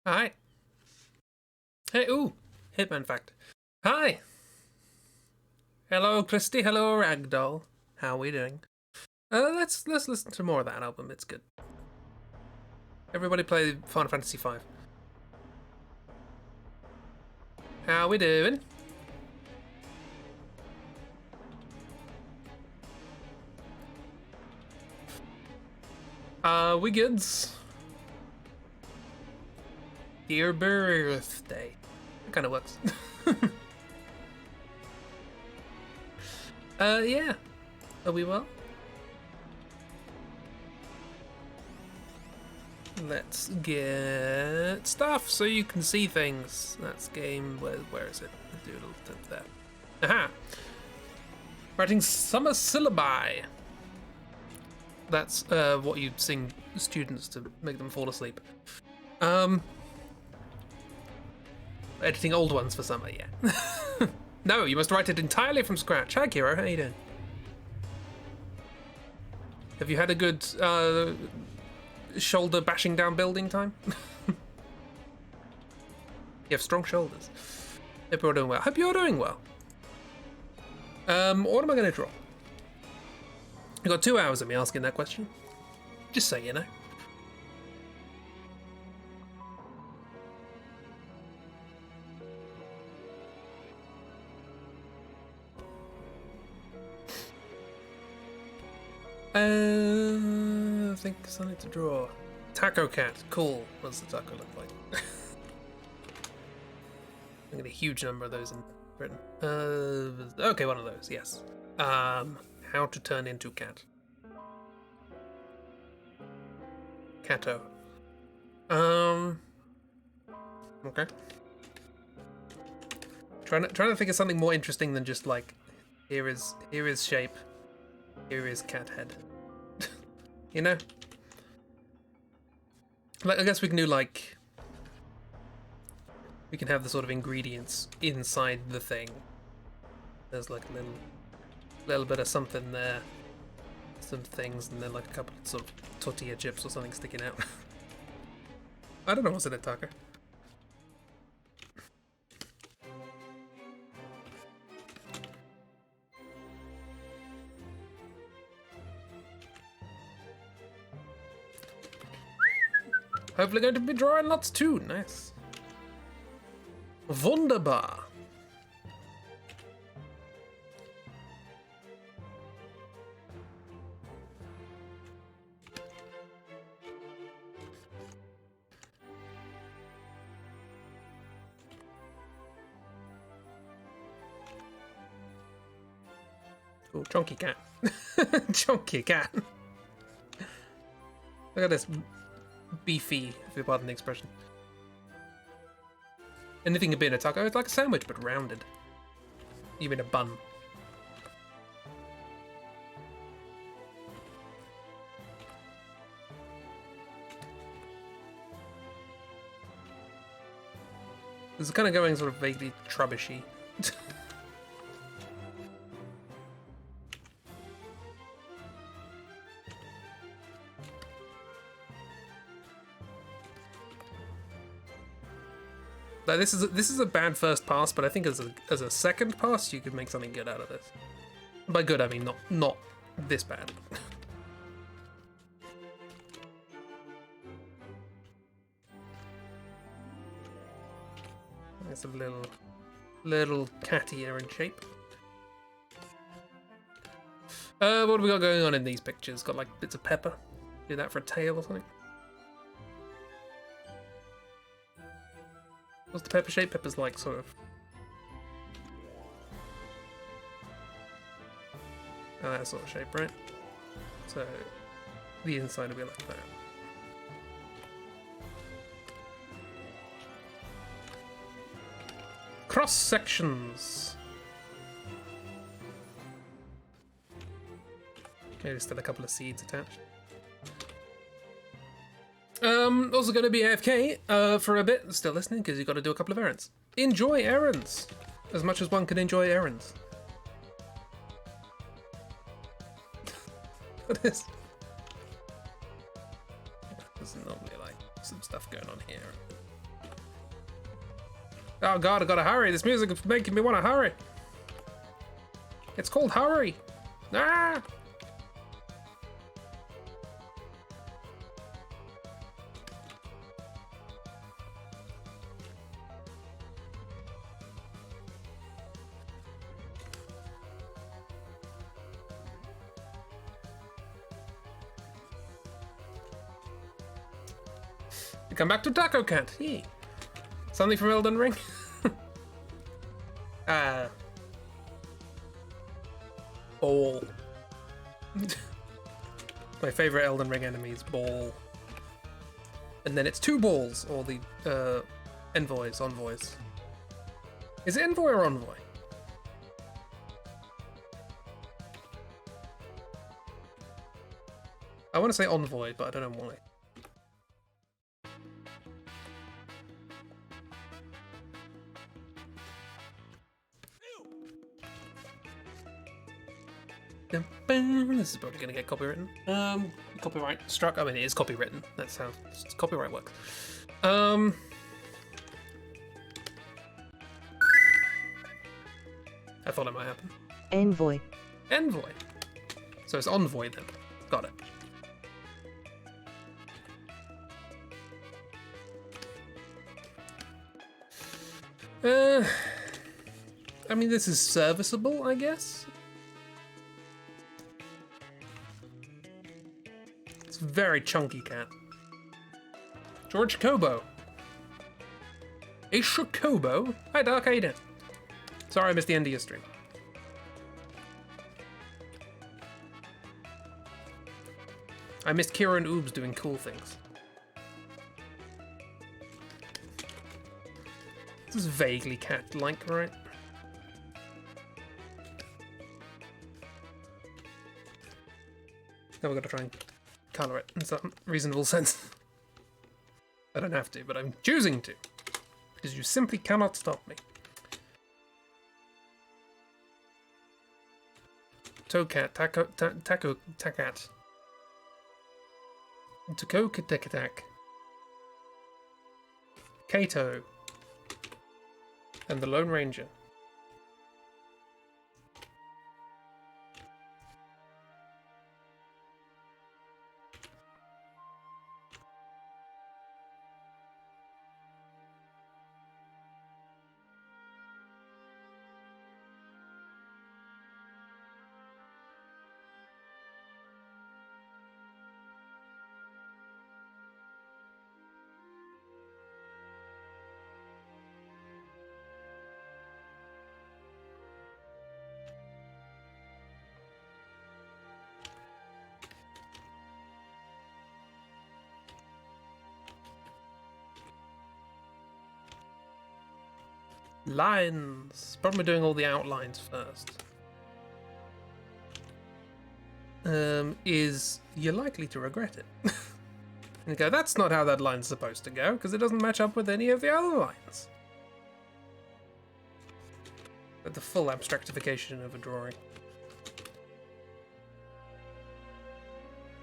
Hi. Hey, ooh, Hitman fact. Hi. Hello, Christy. Hello, Ragdoll. How are we doing? Let's listen to more of that album. It's good. Everybody play Final Fantasy V. How we doing? We goods. Dear birthday. It kind of works. Yeah. Are we well? Let's get stuff so you can see things. That's game. Where is it? The doodle there. Aha! Writing summer syllabi. That's what you sing students to make them fall asleep. Editing old ones for summer, yeah. No, you must write it entirely from scratch. Hi, Kiro. How you doing? Have you had a good shoulder bashing down building time? You have strong shoulders. Hope you're doing well. Hope you're doing well. What am I going to draw? You got 2 hours of me asking that question. Just so you know. I think something to draw. Taco cat. Cool. What does the taco look like? I get a huge number of those in Britain. Okay, one of those. Yes. How to turn into cat. Cato. Okay. Trying to think of something more interesting than just like, here is shape, here is cat head. You know? Like, I guess we can do like, we can have the sort of ingredients inside the thing. There's like a little bit of something there, some things, and then like a couple of sort of tortilla chips or something sticking out. I don't know what's in a taco. Hopefully going to be drawing lots too. Nice. Wunderbar. Oh, chunky cat. Chunky cat. Look at this beefy, if you pardon the expression. Anything could be in a taco. It's like a sandwich, but rounded. You mean a bun. This is kind of going sort of vaguely trubbishy. Like, this is a bad first pass, but I think as a second pass you could make something good out of this. By good I mean not this bad. It's a little cattier in shape. What have we got going on in these pictures? Got like bits of pepper. Do that for a tail or something. What's the pepper shape? Pepper's like sort of... that sort of shape, right? So the inside will be like that. Cross sections. Okay, there's still a couple of seeds attached. Also going to be AFK for a bit, still listening because you've got to do a couple of errands. Enjoy errands as much as one can enjoy errands. What is? There's normally like some stuff going on here. Oh god, I gotta hurry. This music is making me want to hurry. It's called Hurry. Ah! We come back to Taco Cat. Yee. Something from Elden Ring? Ball. My favorite Elden Ring enemy is Ball. And then it's two balls, or the envoys. Is it envoy or envoy? I want to say envoy, but I don't know why. This is probably going to get copywritten. Copyright struck. I mean, it is copywritten. That's how copyright works. I thought it might happen. Envoy. Envoy. So it's envoy then. Got it. I mean, this is serviceable, I guess. It's a very chunky cat. George Kobo. A Shakobo. Hi, Dark, how you doing? Sorry I missed the end of your stream. I missed Kira and Oobs doing cool things. This is vaguely cat-like, right? Now we've got to try and colour it in some reasonable sense. I don't have to, but I'm choosing to. Because you simply cannot stop me. Toecat, tacat. Takokatek. Kato. And the Lone Ranger. Lines. Problem with doing all the outlines first. Is you're likely to regret it. And go, that's not how that line's supposed to go, because it doesn't match up with any of the other lines. But the full abstractification of a drawing.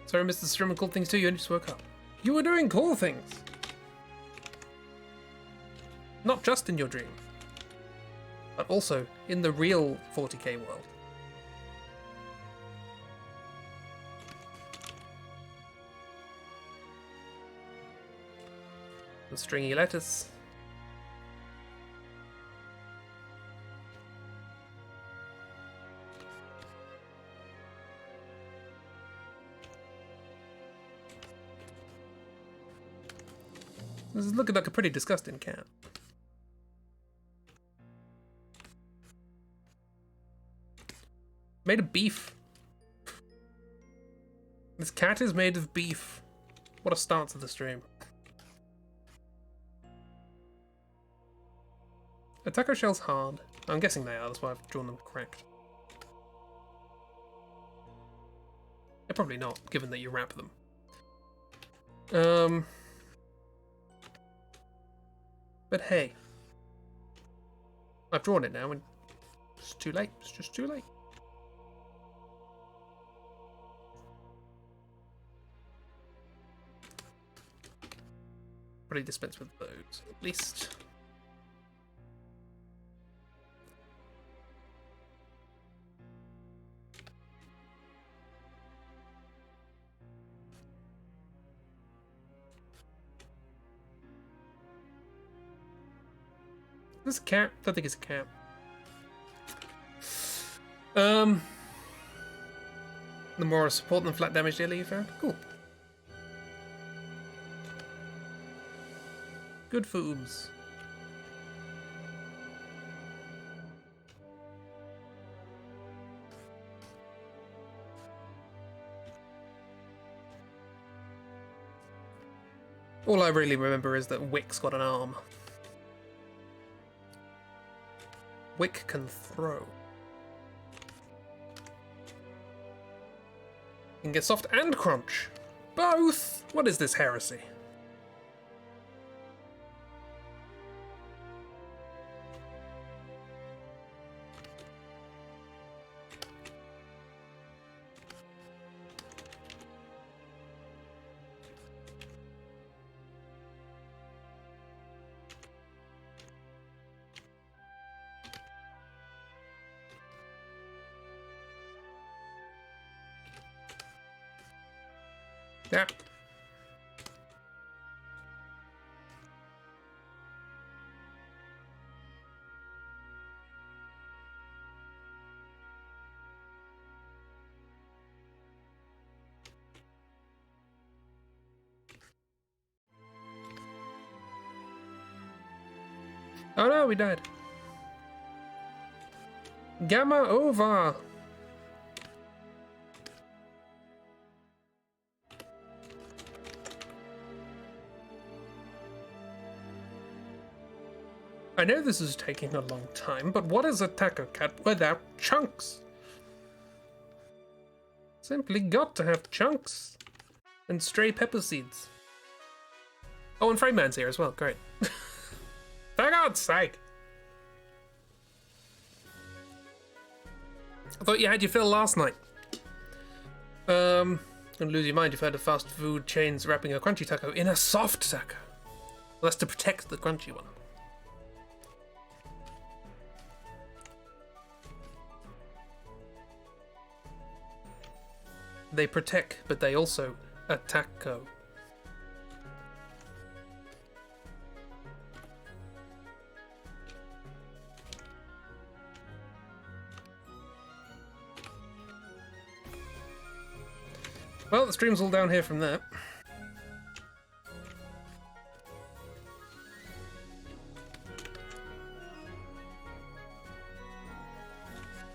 Sorry, Mr. Streamer, cool things too, you only just woke up. You were doing cool things! Not just in your dream, but also in the real 40k world. The stringy lettuce. This is looking like a pretty disgusting cat. Made of beef. This cat is made of beef. What a start to the stream. A taco shell's hard. I'm guessing they are, that's why I've drawn them cracked. They're probably not, given that you wrap them. But hey. I've drawn it now and it's too late. It's just too late. Probably dispense with those, at least. Is this a cat? I don't think it's a cat. The more support than flat damage daily you found. Cool. Good for oobs. All I really remember is that Wick's got an arm. Wick can throw. You can get soft and crunch. Both! What is this heresy? Yeah. Oh no, we died. Gamma over. I know this is taking a long time, but what is a taco cat without chunks? Simply got to have chunks. And stray pepper seeds. Oh, and Frame Man's here as well, great. For God's sake! I thought you had your fill last night. Gonna lose your mind. You've heard of fast food chains wrapping a crunchy taco in a soft taco. Well, that's to protect the crunchy one. They protect, but they also attack-co. Well, the stream's all down here from that.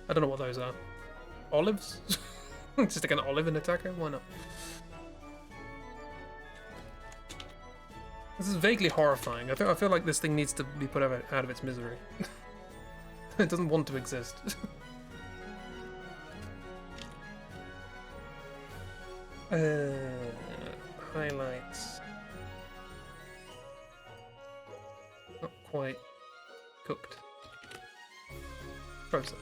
I don't know what those are. Olives? Just stick an olive in a taco? Why not? This is vaguely horrifying. I feel like this thing needs to be put out of its misery. It doesn't want to exist. Highlights. Not quite cooked. Process.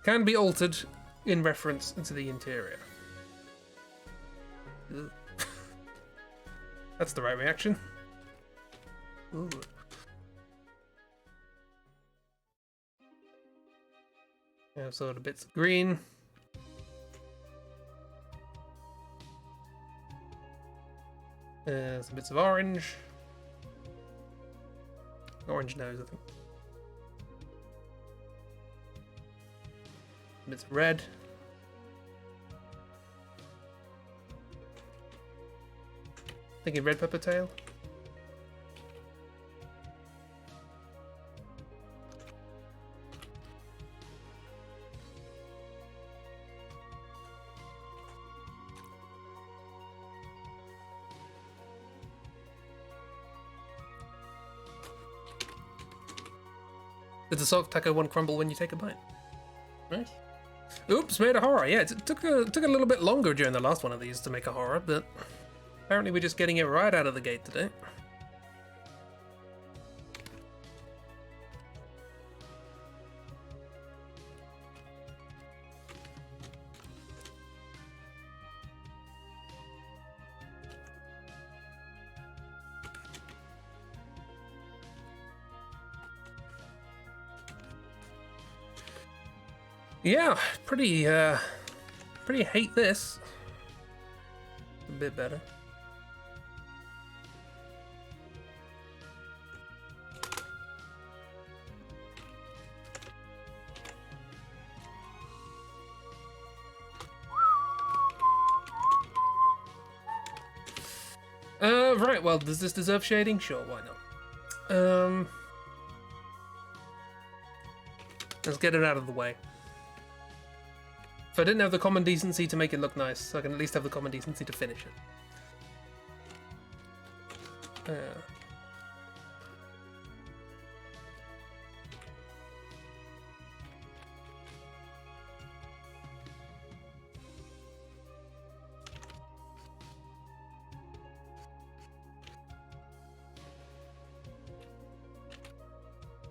Can be altered in reference to the interior. That's the right reaction. Ooh. Have sort of bits of green. Some bits of orange. Orange nose, I think. Bits of red. Thinking red pepper tail. Does the soft taco one crumble when you take a bite? Nice. Oops, made a horror. Yeah, it took a little bit longer during the last one of these to make a horror, but apparently we're just getting it right out of the gate today. Yeah, pretty hate this. A bit better. Right, well, does this deserve shading? Sure, why not? Let's get it out of the way. If I didn't have the common decency to make it look nice, I can at least have the common decency to finish it.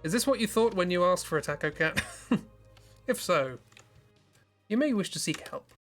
Is this what you thought when you asked for a taco cat? If so, you may wish to seek help.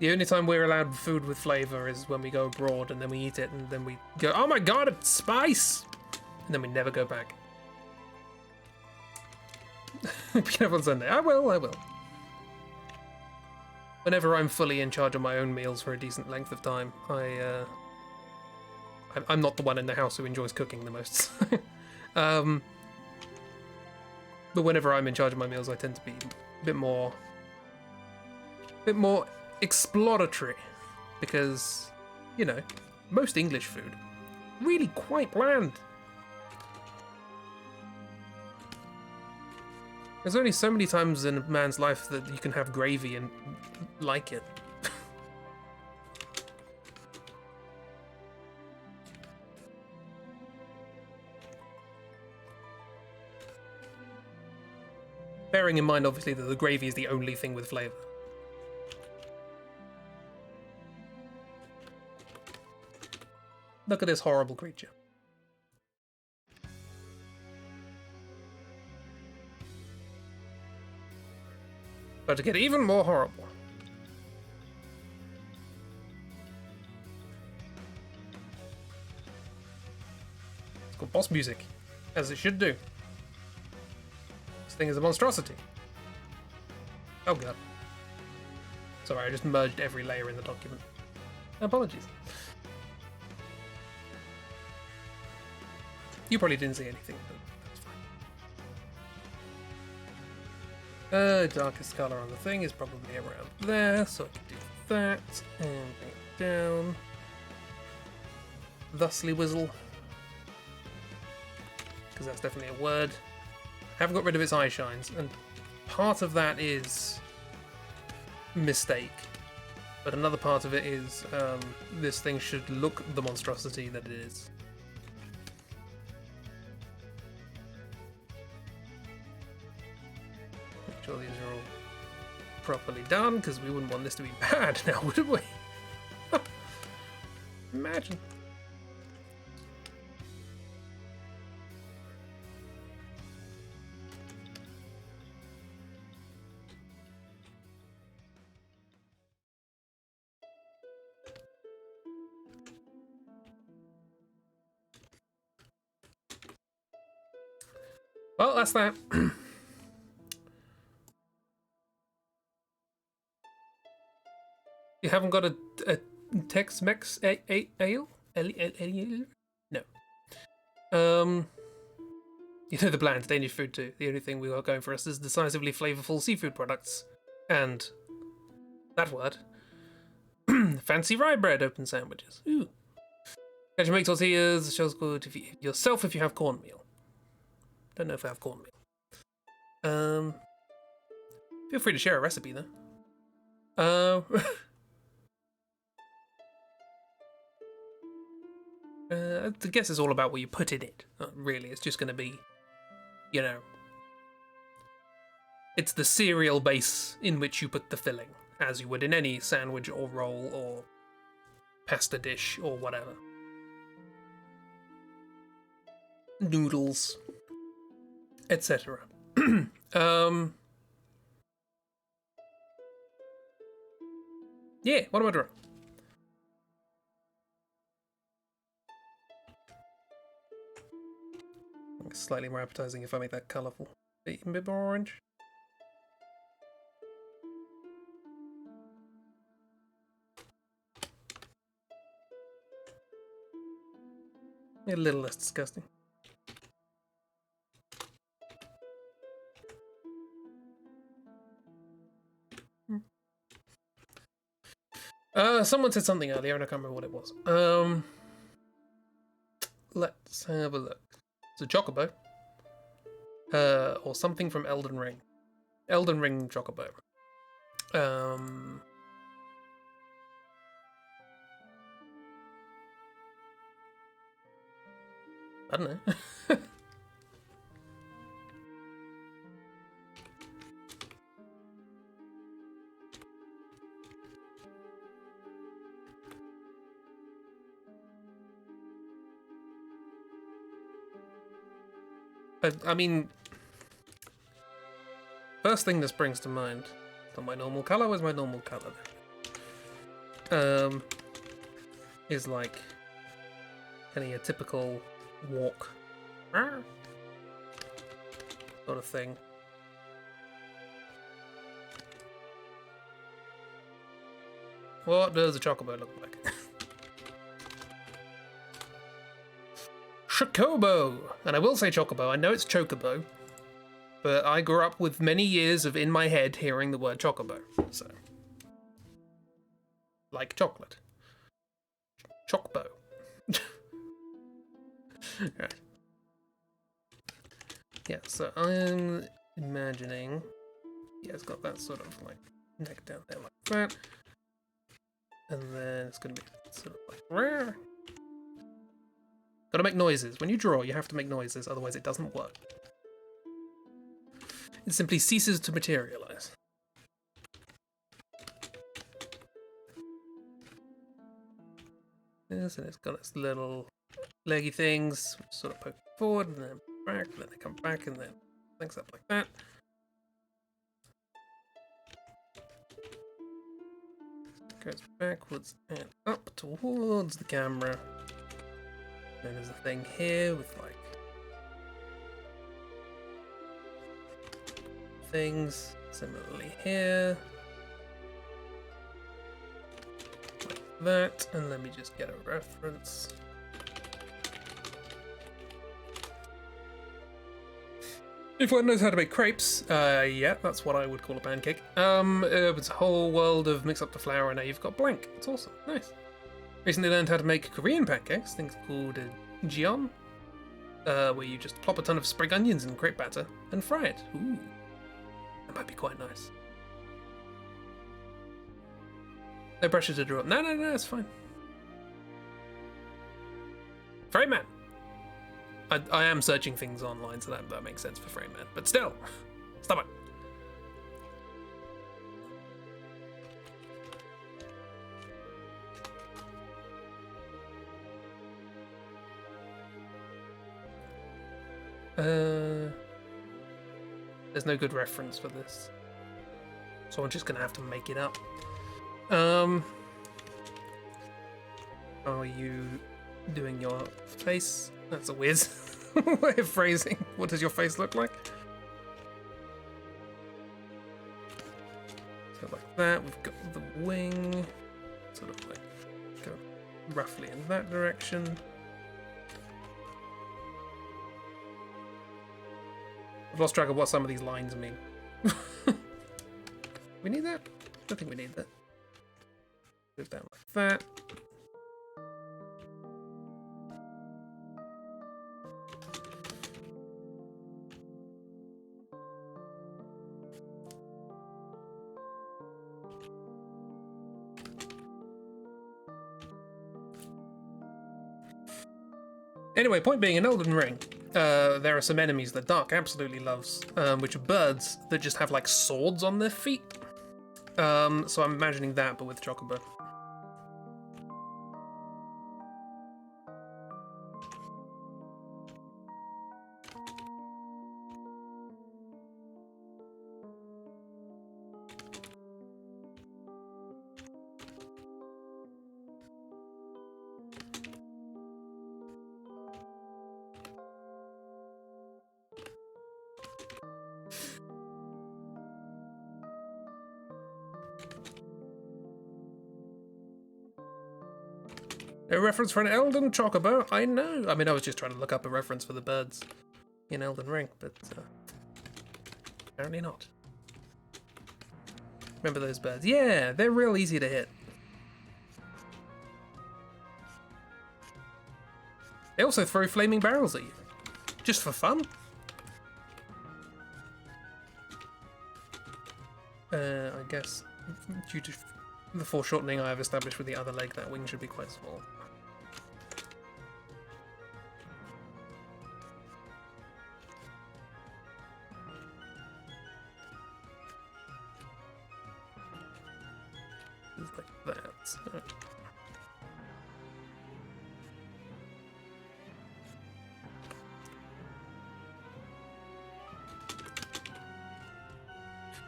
The only time we're allowed food with flavour is when we go abroad and then we eat it and then we go, oh my god, it's spice! And then we never go back. Be careful on Sunday. I will. Whenever I'm fully in charge of my own meals for a decent length of time, I'm not the one in the house who enjoys cooking the most. But whenever I'm in charge of my meals, I tend to be a bit more exploratory, because, you know, most English food really quite bland. There's only so many times in a man's life that you can have gravy and like it. Bearing in mind, obviously, that the gravy is the only thing with flavour. Look at this horrible creature. About to get even more horrible. It's called boss music, as it should do. This thing is a monstrosity. Oh god. Sorry, I just merged every layer in the document. Apologies. You probably didn't see anything, but that's fine. Darkest color on the thing is probably around there, so I can do that and bring it down. Thusly whizzle, because that's definitely a word. Haven't got rid of its eye shines, and part of that is mistake, but another part of it is this thing should look the monstrosity that it is. Make sure these are all properly done, because we wouldn't want this to be bad now, would we? Imagine. Well, that's that. You haven't got a Tex-Mex ale? No. You know the bland Danish food too. The only thing we got going for us is decisively flavorful seafood products. And that word. Fancy rye bread open sandwiches. Ooh. Can you make tortillas? Shells good if you yourself if you have cornmeal. Don't know if I have cornmeal. Feel free to share a recipe though. I guess it's all about what you put in it. Really, it's just going to be, you know, it's the cereal base in which you put the filling, as you would in any sandwich or roll or pasta dish or whatever. Noodles, etc. Yeah, what am I doing? It's slightly more appetizing if I make that colourful. A bit more orange. A little less disgusting. Someone said something earlier and I can't remember what it was. Let's have a look. It's a chocobo. Or something from Elden Ring. Elden Ring chocobo. I don't know. I mean, first thing this brings to mind, not my normal color. Where's my normal color? Is like any a typical walk sort of thing. What does a chocobo look like? Chocobo! And I will say chocobo, I know it's chocobo, but I grew up with many years of in my head hearing the word chocobo, so. Like chocolate. Chocobo. Right. Yeah, so I'm imagining, yeah, it's got that sort of like neck down there like that. And then it's going to be sort of like, rah. Gotta make noises. When you draw, you have to make noises, otherwise it doesn't work. It simply ceases to materialize. Yes, and it's got its little leggy things, which sort of poke forward and then back, and then they come back and then things up like that. Goes backwards and up towards the camera. Then there's a thing here with like things. Similarly here. Like that. And let me just get a reference. If one knows how to make crepes, yeah, that's what I would call a pancake. It's a whole world of mix up the flour and now you've got blank. It's awesome. Nice. Recently learned how to make Korean pancakes, things called jeon, where you just plop a ton of sprig onions in crepe batter and fry it. Ooh, that might be quite nice. No pressure to draw. No, it's fine. Frame Man. I am searching things online, so that makes sense for Frame Man. But still, stop it. There's no good reference for this, so I'm just gonna have to make it up. Are you doing your face? That's a weird way of phrasing. What does your face look like? So like that, we've got the wing, sort of like go roughly in that direction. I've lost track of what some of these lines mean. We need that? I don't think we need that. Goes down like that. Anyway, point being, in Elden Ring, there are some enemies that Dark absolutely loves, which are birds that just have like swords on their feet. So I'm imagining that, but with Chocobo. A reference for an Elden Chocobo? I know. I mean, I was just trying to look up a reference for the birds in Elden Ring, but apparently not. Remember those birds? Yeah, they're real easy to hit. They also throw flaming barrels at you, just for fun. I guess due to the foreshortening I have established with the other leg, that wing should be quite small. Like that.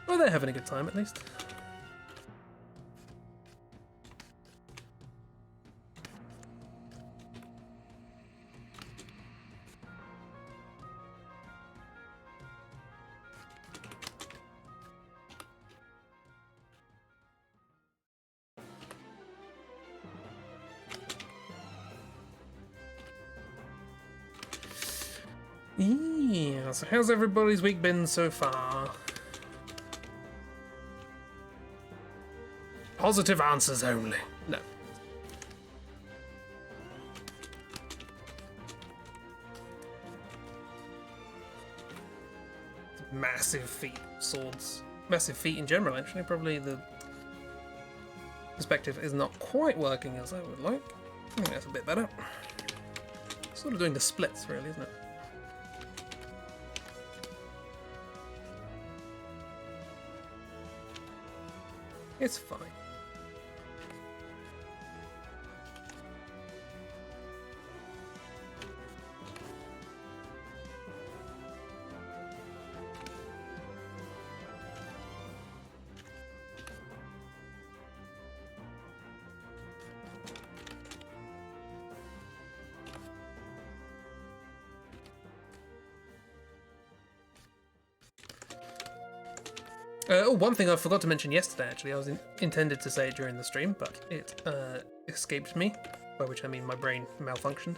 Well, they're having a good time at least. Yeah, so how's everybody's week been so far? Positive answers only. No. Massive feet, swords. Massive feet in general, actually. Probably the perspective is not quite working as I would like. I think that's a bit better. Sort of doing the splits, really, isn't it? It's fine. Oh, one thing I forgot to mention yesterday, actually, I was intended to say it during the stream, but it escaped me, by which I mean my brain malfunctioned.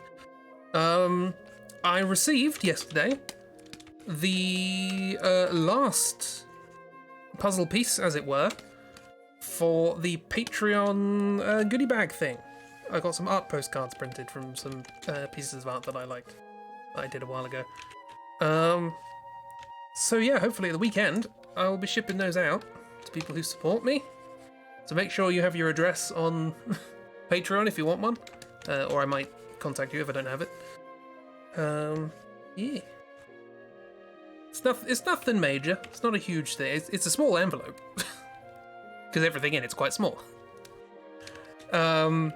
I received yesterday the last puzzle piece, as it were, for the Patreon goodie bag thing. I got some art postcards printed from some pieces of art that I liked, that I did a while ago. So yeah, hopefully at the weekend, I'll be shipping those out to people who support me. So make sure you have your address on Patreon if you want one, or I might contact you if I don't have it. Yeah. It's nothing major. It's not a huge thing. It's a small envelope because everything in it's quite small. But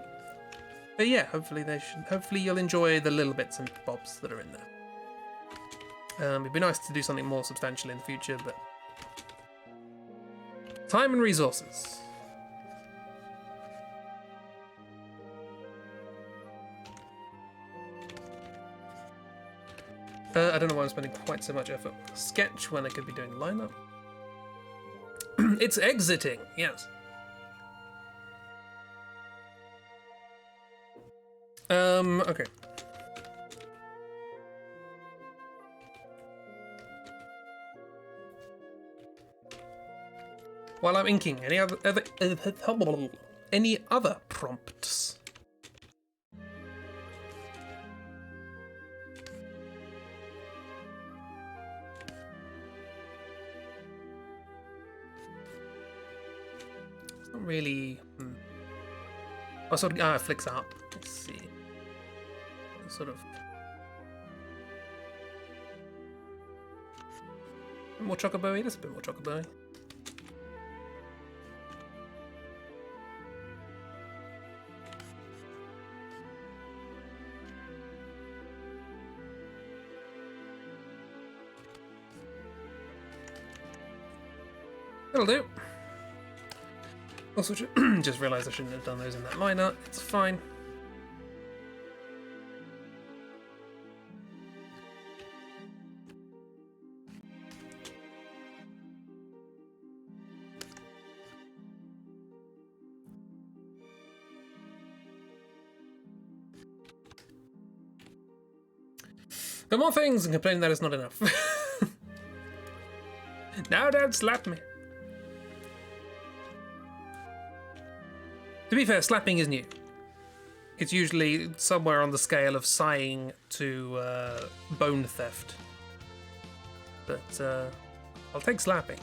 yeah, hopefully you'll enjoy the little bits and bobs that are in there. It'd be nice to do something more substantial in the future, but time and resources. I don't know why I'm spending quite so much effort on sketch when I could be doing lineup. It's exiting, yes. Okay. While I'm inking, any other prompts? It's not really. Oh, sort of. Ah, it flicks up. Let's see. Sort of. More chocobo-y? That's a bit more chocobo-y. That'll do. Also, just realised I shouldn't have done those in that line art. It's fine. No more things and complain that it's not enough. Now Dad slapped me. To be fair, slapping is new. It's usually somewhere on the scale of sighing to bone theft. But I'll take slapping.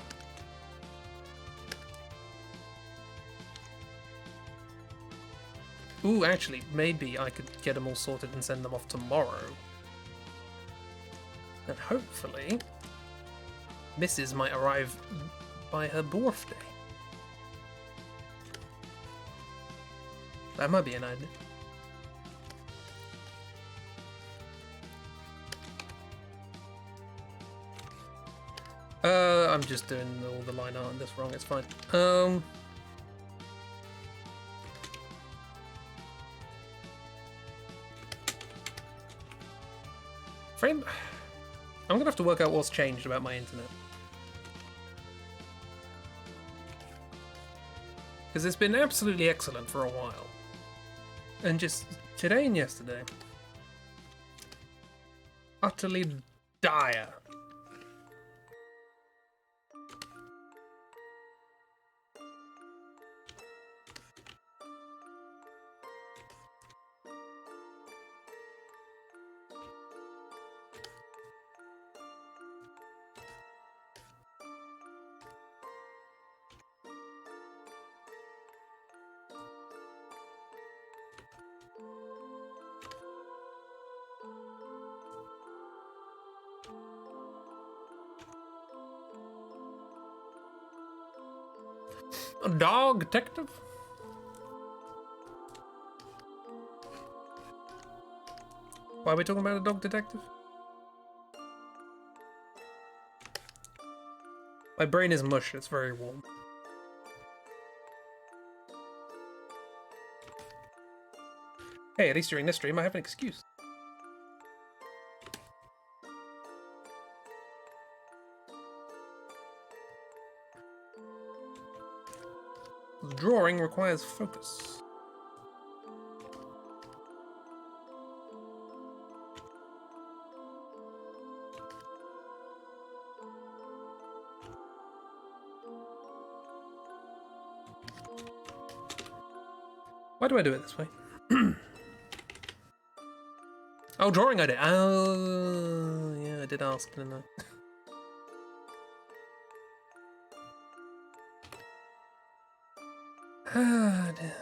Ooh, actually, maybe I could get them all sorted and send them off tomorrow. And hopefully, Mrs. might arrive by her birthday. That might be an idea. I'm just doing all the line art on this wrong, it's fine. Frame... I'm gonna have to work out what's changed about my internet. Because it's been absolutely excellent for a while. And just today and yesterday. Utterly dire. A dog detective? Why are we talking about a dog detective? My brain is mush, it's very warm. Hey, at least during this stream I have an excuse. Drawing requires focus. Why do I do it this way? Oh, drawing I did. Oh, yeah, I did ask, didn't I? Ah, dear.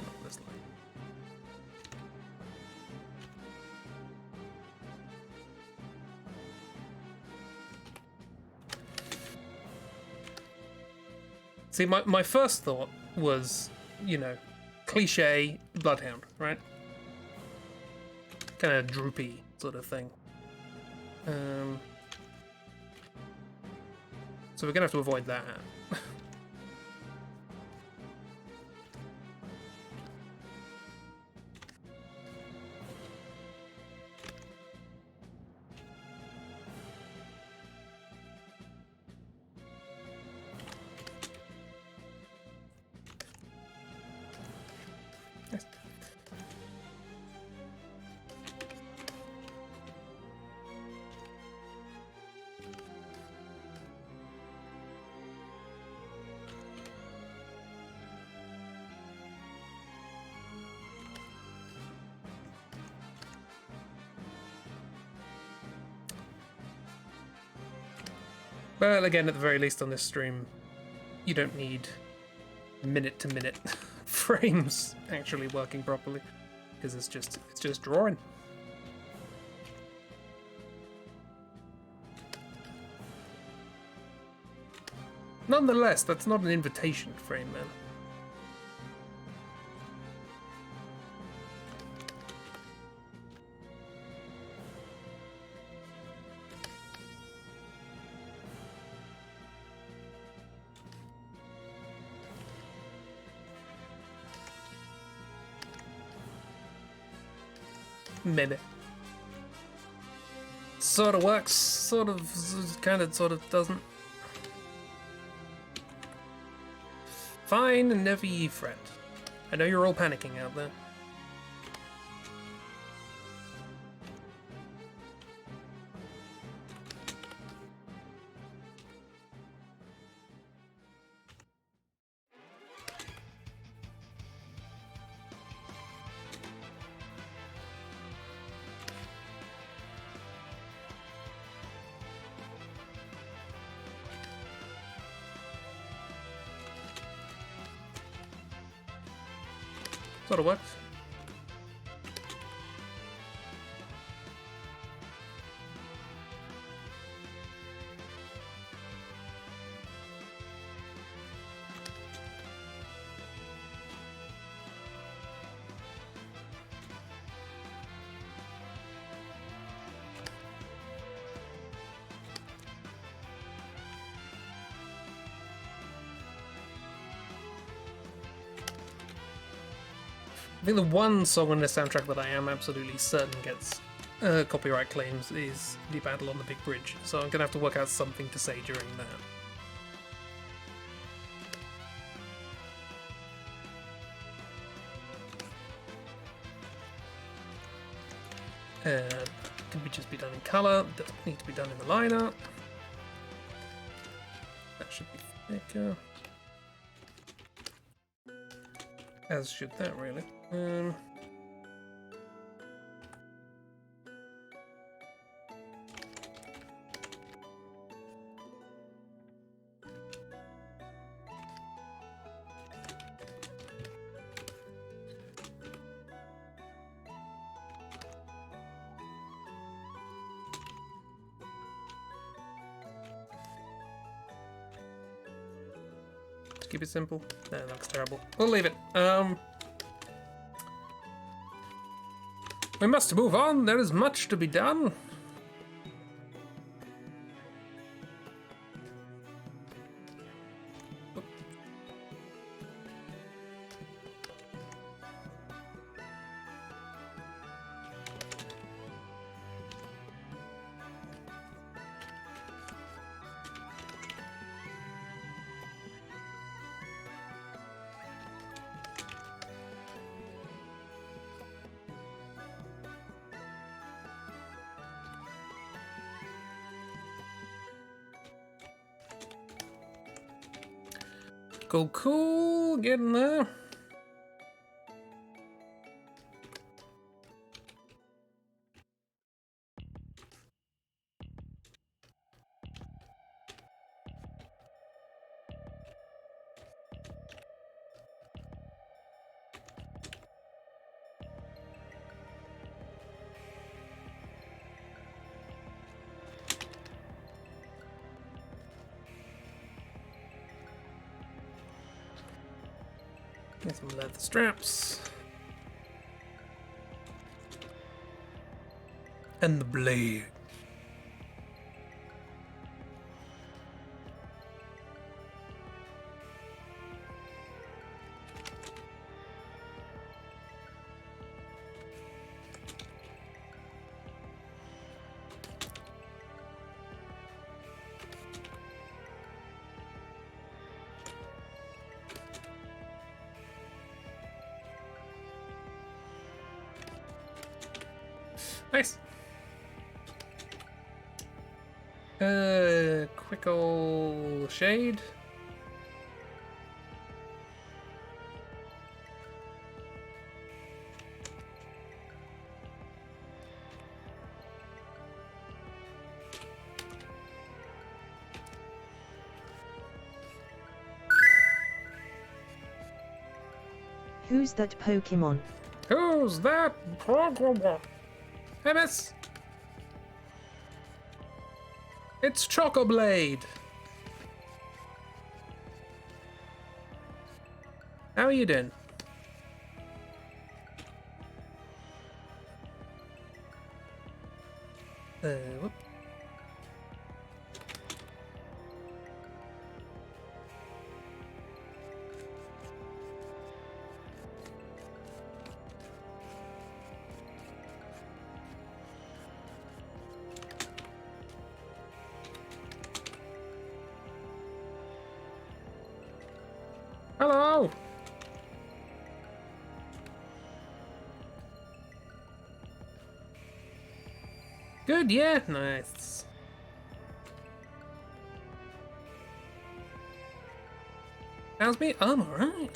Not this line. See, my first thought was, you know, cliche bloodhound, right? Kind of droopy sort of thing. So we're gonna have to avoid that. Yes. But again, at the very least on this stream, you don't need minute-to-minute frames actually working properly, because it's just drawing. Nonetheless, that's not an invitation frame, man. Maybe. Sort of works, sort of, kind of, sort of doesn't. Fine, and never ye fret. I know you're all panicking out there. Sort of works. I think the one song on the soundtrack that I am absolutely certain gets copyright claims is the Battle on the Big Bridge, so I'm gonna have to work out something to say during that. Can we just be done in colour? Doesn't need to be done in the lineup. That should be thicker. As should that, really. Keep it simple. No, that looks terrible. We'll leave it. We must move on. There is much to be done. Cool, getting there. Get some leather straps. And the blade. Nice. Quick ol' shade. Who's that Pokemon? Who's that Pokemon? Hey, miss! It's Chocoblade! How are you doing? Whoop. Hello! Good, yeah, nice. How's me? I'm alright.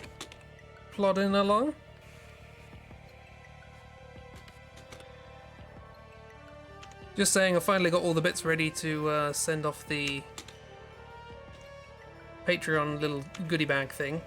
Plodding along. Just saying, I finally got all the bits ready to send off the Patreon little goodie bag thing.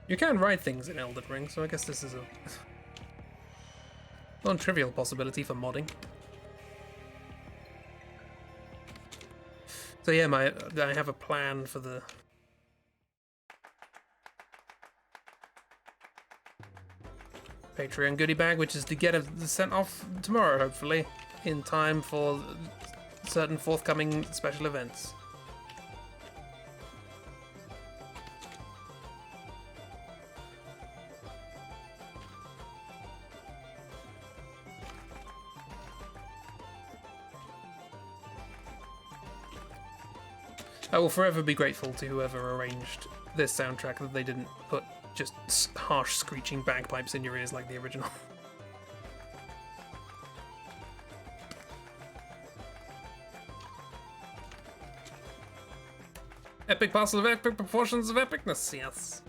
You can write things in Elden Ring, so I guess this is a non-trivial possibility for modding. So yeah, I have a plan for the Patreon goodie bag, which is to get it sent off tomorrow, hopefully, in time for certain forthcoming special events. I will forever be grateful to whoever arranged this soundtrack that they didn't put just harsh screeching bagpipes in your ears like the original. Epic parcel of epic proportions of epicness, yes.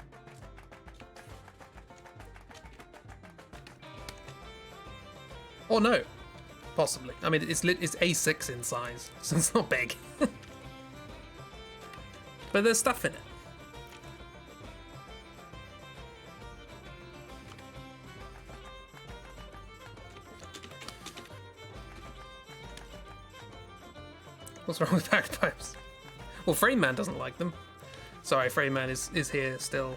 Or no, possibly. I mean, it's A6 in size, so it's not big. But there's stuff in it. What's wrong with bagpipes? Well, Frame Man doesn't like them. Sorry, Frame Man is here still.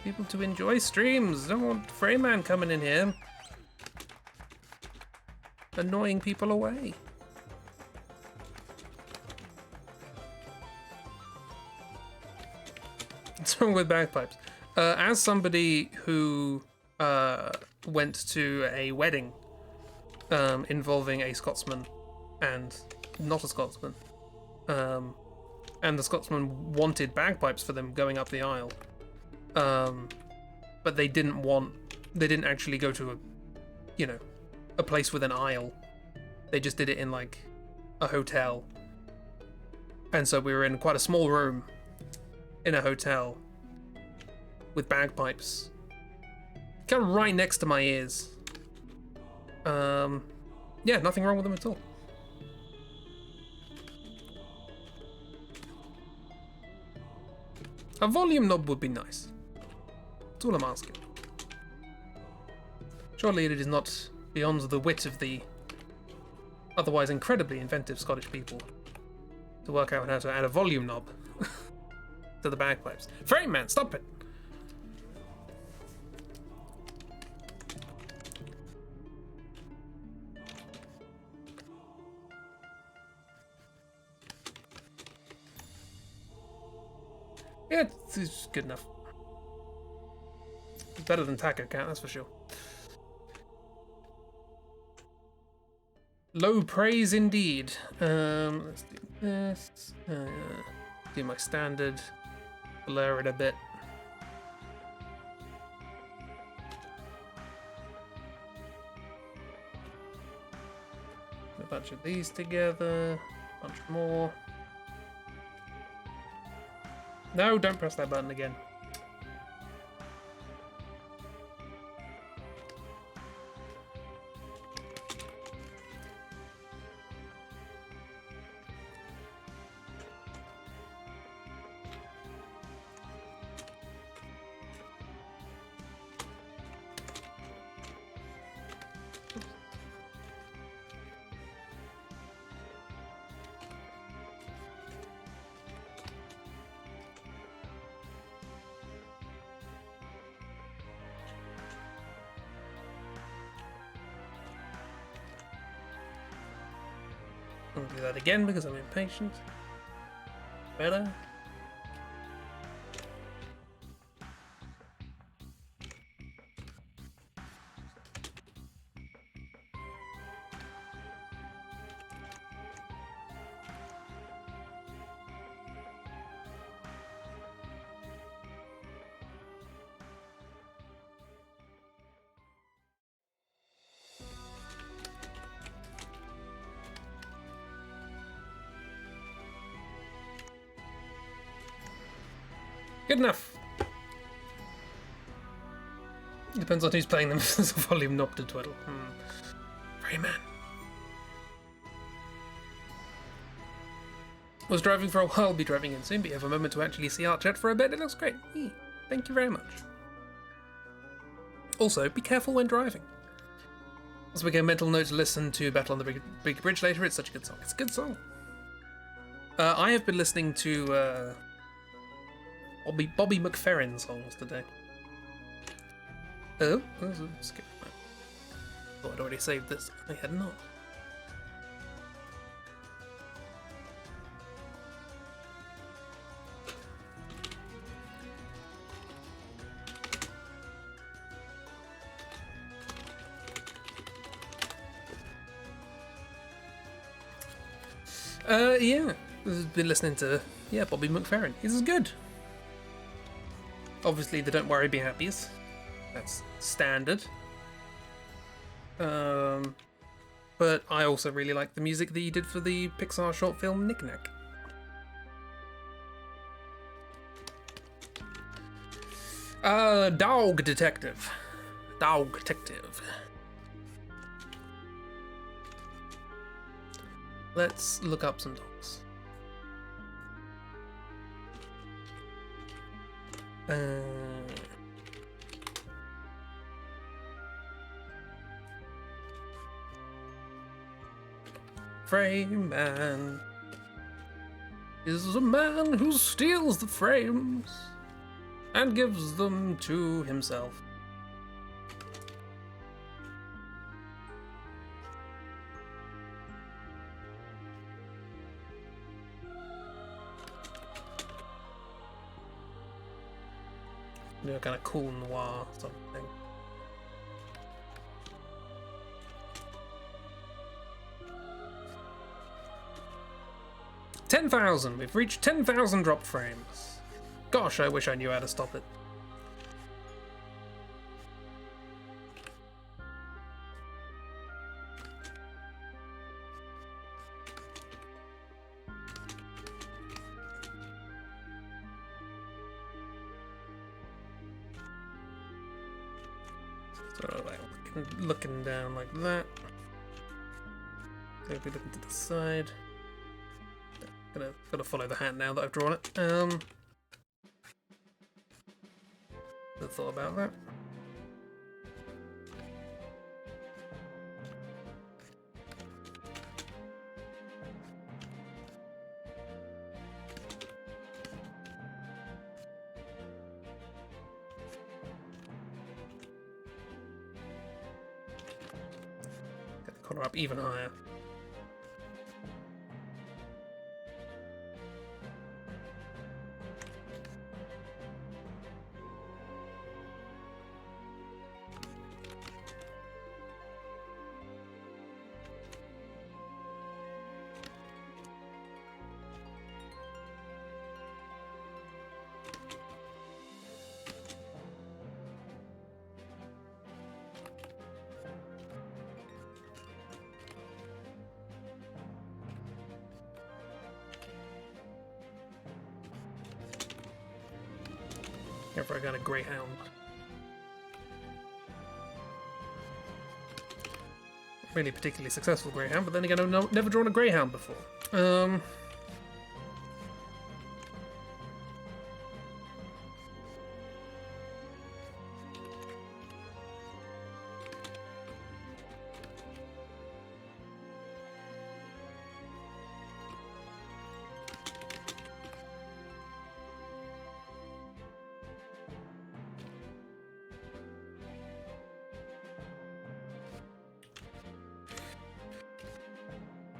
People to enjoy streams. Don't want Frame Man coming in here, annoying people away. What's wrong with bagpipes? As somebody who went to a wedding involving a Scotsman and not a Scotsman, and the Scotsman wanted bagpipes for them going up the aisle, but they didn't actually go to a place with an aisle. They just did it in like a hotel, and so we were in quite a small room in a hotel with bagpipes kind of right next to my ears. Yeah, nothing wrong with them at all. A volume knob would be nice. That's all I'm asking. Surely it is not beyond the wit of the otherwise incredibly inventive Scottish people to work out how to add a volume knob to the bagpipes. Frame Man, stop it! Yeah, it's good enough. It's better than Taco Cat, that's for sure. Low praise indeed. Let's do this. Do my standard. Blur it a bit. A bunch of these together. A bunch more. No, don't press that button again. I'll do that again because I'm impatient. Better. Good enough. Depends on who's playing them. There's a volume knob to twiddle. Rayman. Was driving for a while, be driving in soon, but you have a moment to actually see Archet for a bit. It looks great. Thank you very much. Also, be careful when driving. As we get a mental note to listen to Battle on the Big Bridge later, it's such a good song. It's a good song. I have been listening to Bobby McFerrin songs today. Oh, skip. Thought I'd already saved this. I had not. Yeah. I've been listening to, Bobby McFerrin. He's good. Obviously, the Don't Worry, Be Happies. That's standard. But I also really like the music that he did for the Pixar short film Knick Knack. Dog Detective. Dog Detective. Let's look up some dogs. Frame man is a man who steals the frames and gives them to himself. Kind of cool noir sort of thing. $10,000. We've reached 10,000 dropped frames. Gosh, I wish I knew how to stop it. So, like, looking down like that. Maybe looking to the side. Gotta follow the hand now that I've drawn it. Never thought about that. Get the collar up even higher. Go for a kind of greyhound. Really particularly successful greyhound, but then again, I've never drawn a greyhound before.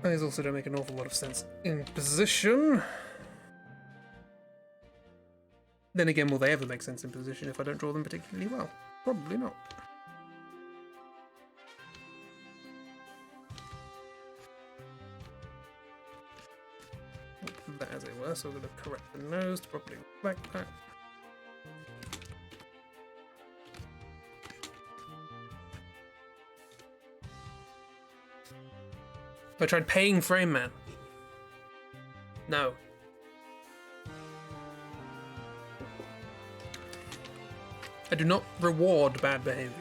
These also don't make an awful lot of sense in position. Then again, will they ever make sense in position if I don't draw them particularly well? Probably not. That as it were, so I'm going to correct the nose to properly reflect that. I tried paying Frame Man. No. I do not reward bad behavior.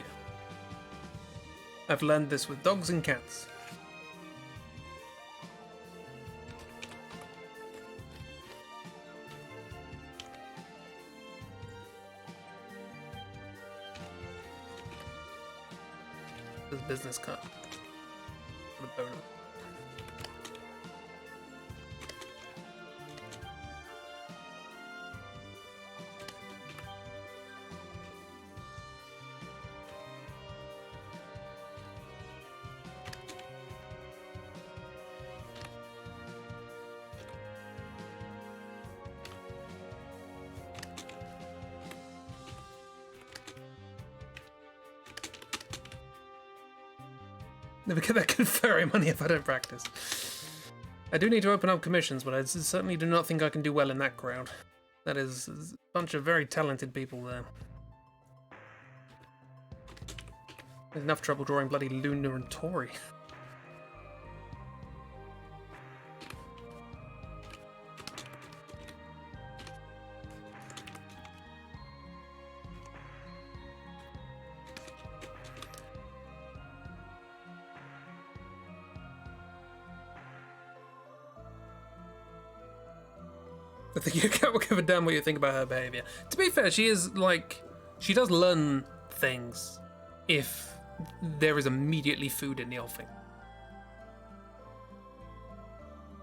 I've learned this with dogs and cats. This business card. The bonus. Never get that good furry money if I don't practice. I do need to open up commissions, but I certainly do not think I can do well in that crowd. That is a bunch of very talented people there. There's enough trouble drawing bloody Luna and Tori. I think your cat will give a damn what you think about her behavior. To be fair, she is like, she does learn things if there is immediately food in the offing.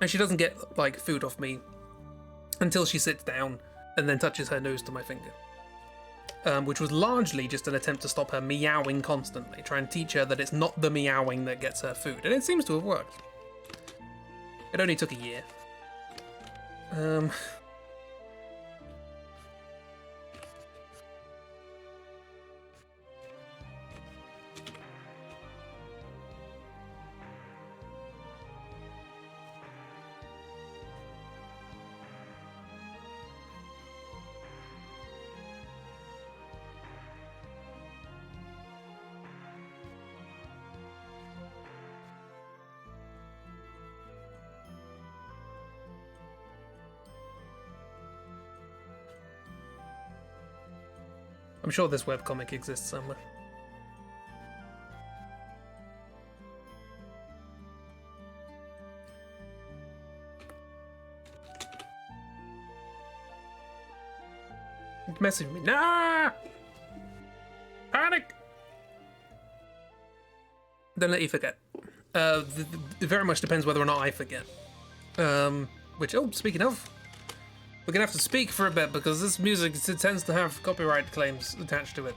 And she doesn't get like food off me until she sits down and then touches her nose to my finger. Which was largely just an attempt to stop her meowing constantly, try and teach her that it's not the meowing that gets her food. And it seems to have worked. It only took a year. I'm sure this webcomic exists somewhere. Message me. Nah! Panic! Don't let you forget. It very much depends whether or not I forget. Which, oh, speaking of, we're gonna have to speak for a bit because this music tends to have copyright claims attached to it.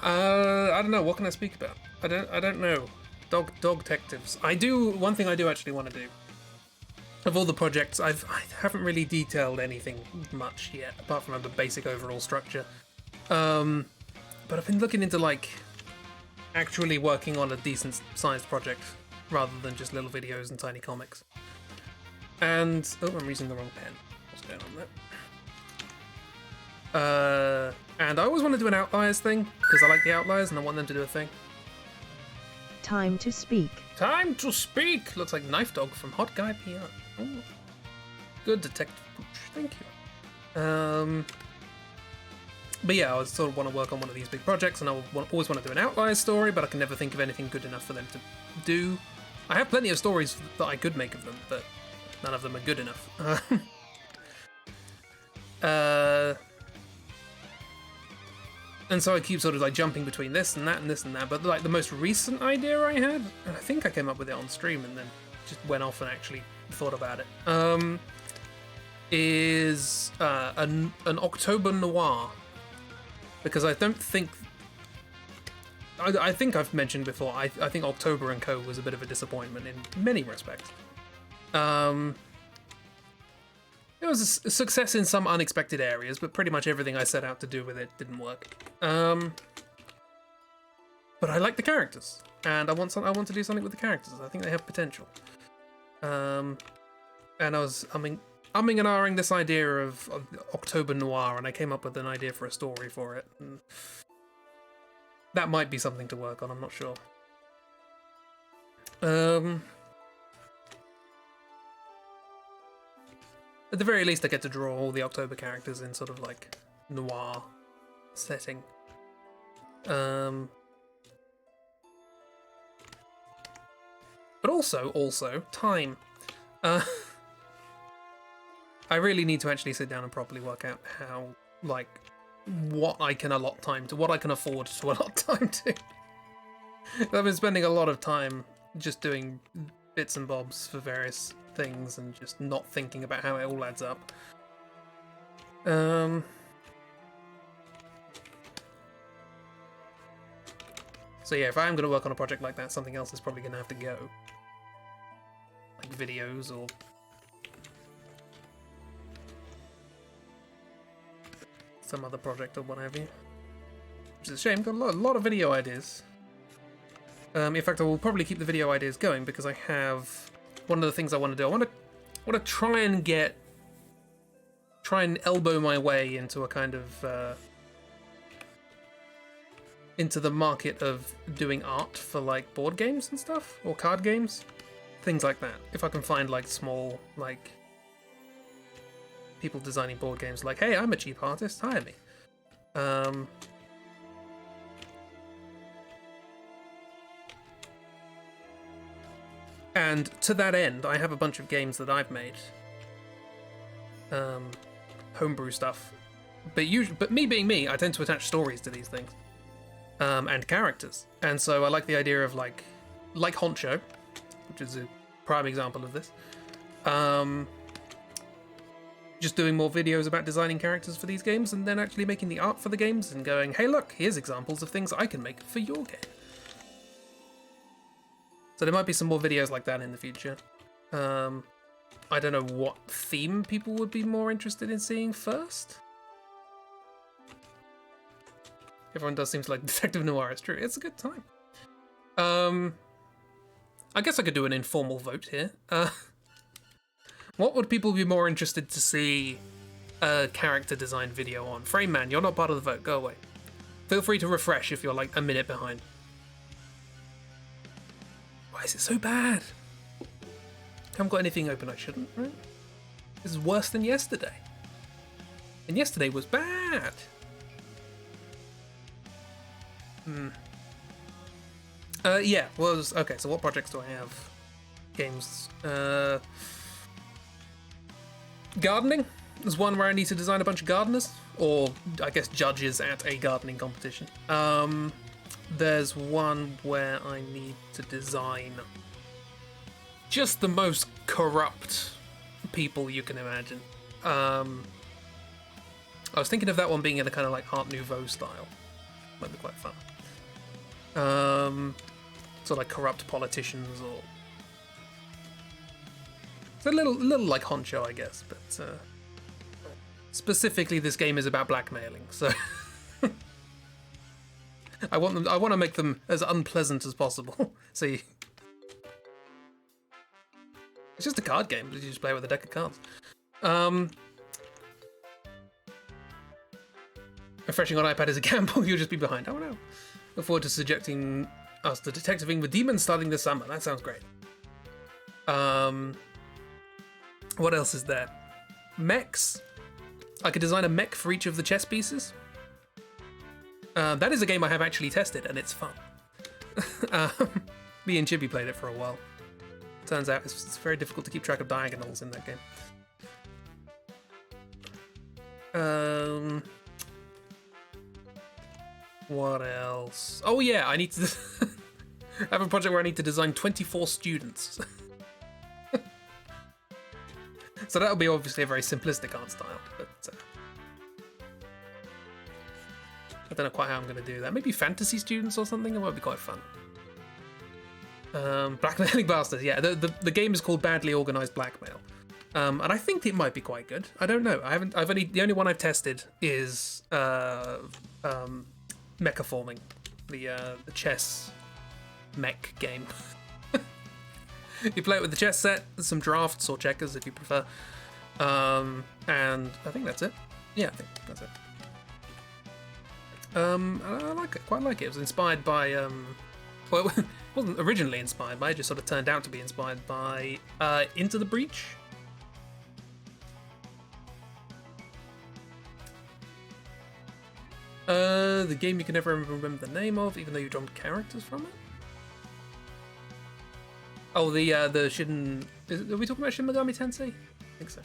I don't know. What can I speak about? I don't know. Dog detectives. One thing I do actually want to do. Of all the projects, I haven't really detailed anything much yet, apart from the basic overall structure. But I've been looking into like actually working on a decent sized project rather than just little videos and tiny comics. And oh, I'm using the wrong pen. What's going on there? And I always want to do an outliers thing because I like the outliers and I want them to do a thing. Time to speak. Time to speak. Looks like Knife Dog from Hot Guy PR. Ooh. Good detective pooch. Thank you. But yeah, I sort of want to work on one of these big projects, and always want to do an Outliers story, but I can never think of anything good enough for them to do. I have plenty of stories that I could make of them, but none of them are good enough. And so I keep sort of like jumping between this and that and this and that. But like the most recent idea I had, and I think I came up with it on stream and then just went off and actually thought about it, is an October noir. Because I don't think... I think I've mentioned before, I think October & Co. was a bit of a disappointment in many respects. It was a success in some unexpected areas, but pretty much everything I set out to do with it didn't work. But I like the characters, and I want to do something with the characters. I think they have potential. And I was umming and ahhing this idea of October Noir, and I came up with an idea for a story for it. And that might be something to work on, I'm not sure. At the very least, I get to draw all the October characters in sort of like noir setting. But also time. I really need to actually sit down and properly work out how, like, what I can allot time to, what I can afford to allot time to. I've been spending a lot of time just doing bits and bobs for various things and just not thinking about how it all adds up. So yeah, if I am going to work on a project like that, something else is probably going to have to go. Like videos or... some other project or what have you. Which is a shame, got a lot of video ideas. In fact, I will probably keep the video ideas going because I have... one of the things I want to do, I want to try and elbow my way into a kind of into the market of doing art for like board games and stuff, or card games, things like that. If I can find like small like people designing board games, like, hey, I'm a cheap artist, hire me. And to that end, I have a bunch of games that I've made. Homebrew stuff. But me being me, I tend to attach stories to these things. And characters. And so I like the idea of like Honcho, which is a prime example of this. Just doing more videos about designing characters for these games and then actually making the art for the games and going, hey look, here's examples of things I can make for your game. So there might be some more videos like that in the future. I don't know what theme people would be more interested in seeing first. Everyone does seem to like Detective Noir, it's true. It's a good time. I guess I could do an informal vote here. What would people be more interested to see a character design video on? Frame Man, you're not part of the vote, go away. Feel free to refresh if you're like a minute behind. Why is it so bad? I haven't got anything open I shouldn't, right? This is worse than yesterday. And yesterday was bad. Yeah, okay, so what projects do I have? Games. Gardening is one where I need to design a bunch of gardeners, or I guess judges at a gardening competition. There's one where I need to design just the most corrupt people you can imagine. I was thinking of that one being in a kind of like Art Nouveau style. Might be quite fun. Sort of like corrupt politicians, or it's a little like Honcho, I guess, but specifically this game is about blackmailing, so I want to make them as unpleasant as possible. See, it's just a card game. You just play with a deck of cards. Refreshing on iPad is a gamble. You'll just be behind. Oh no. Look forward to subjecting us to detectiving with demons starting this summer. That sounds great. What else is there? Mechs. I could design a mech for each of the chess pieces. That is a game I have actually tested, and it's fun. Me and Chibi played it for a while. Turns out it's very difficult to keep track of diagonals in that game. What else? Oh yeah, I need to I have a project where I need to design 24 students. So that'll be obviously a very simplistic art style, but I don't know quite how I'm going to do that. Maybe fantasy students or something? It might be quite fun. Blackmailing bastards. Yeah, the game is called Badly Organized Blackmail, and I think it might be quite good. I don't know. The only one I've tested is Mechaforming, the chess mech game. You play it with the chess set, some drafts or checkers if you prefer, and I think that's it. Yeah, I think that's it. I like it, quite like it. It was inspired by, well, it wasn't originally inspired by, it just sort of turned out to be inspired by Into the Breach. The game you can never remember the name of, even though you jumped characters from it. Oh, the Shin... Are we talking about Shin Megami Tensei? I think so.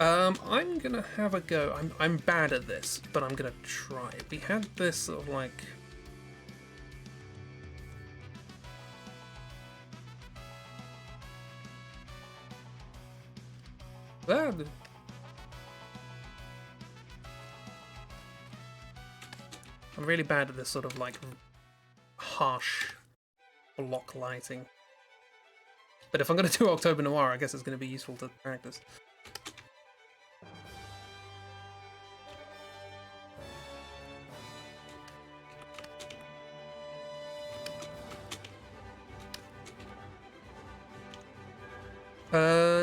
I'm gonna have a go. I'm bad at this, but I'm gonna try. We had this sort of like... I'm really bad at this sort of like harsh block lighting. But if I'm going to do October Noir, I guess it's going to be useful to practice.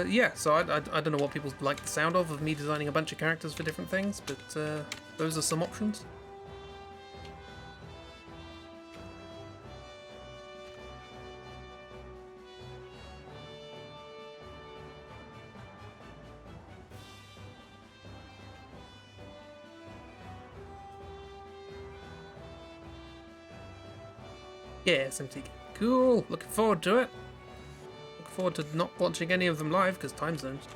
Yeah, so I don't know what people like the sound of me designing a bunch of characters for different things, but those are some options. Yeah, SMT. Cool. Looking forward to it. Looking forward to not watching any of them live because time zones.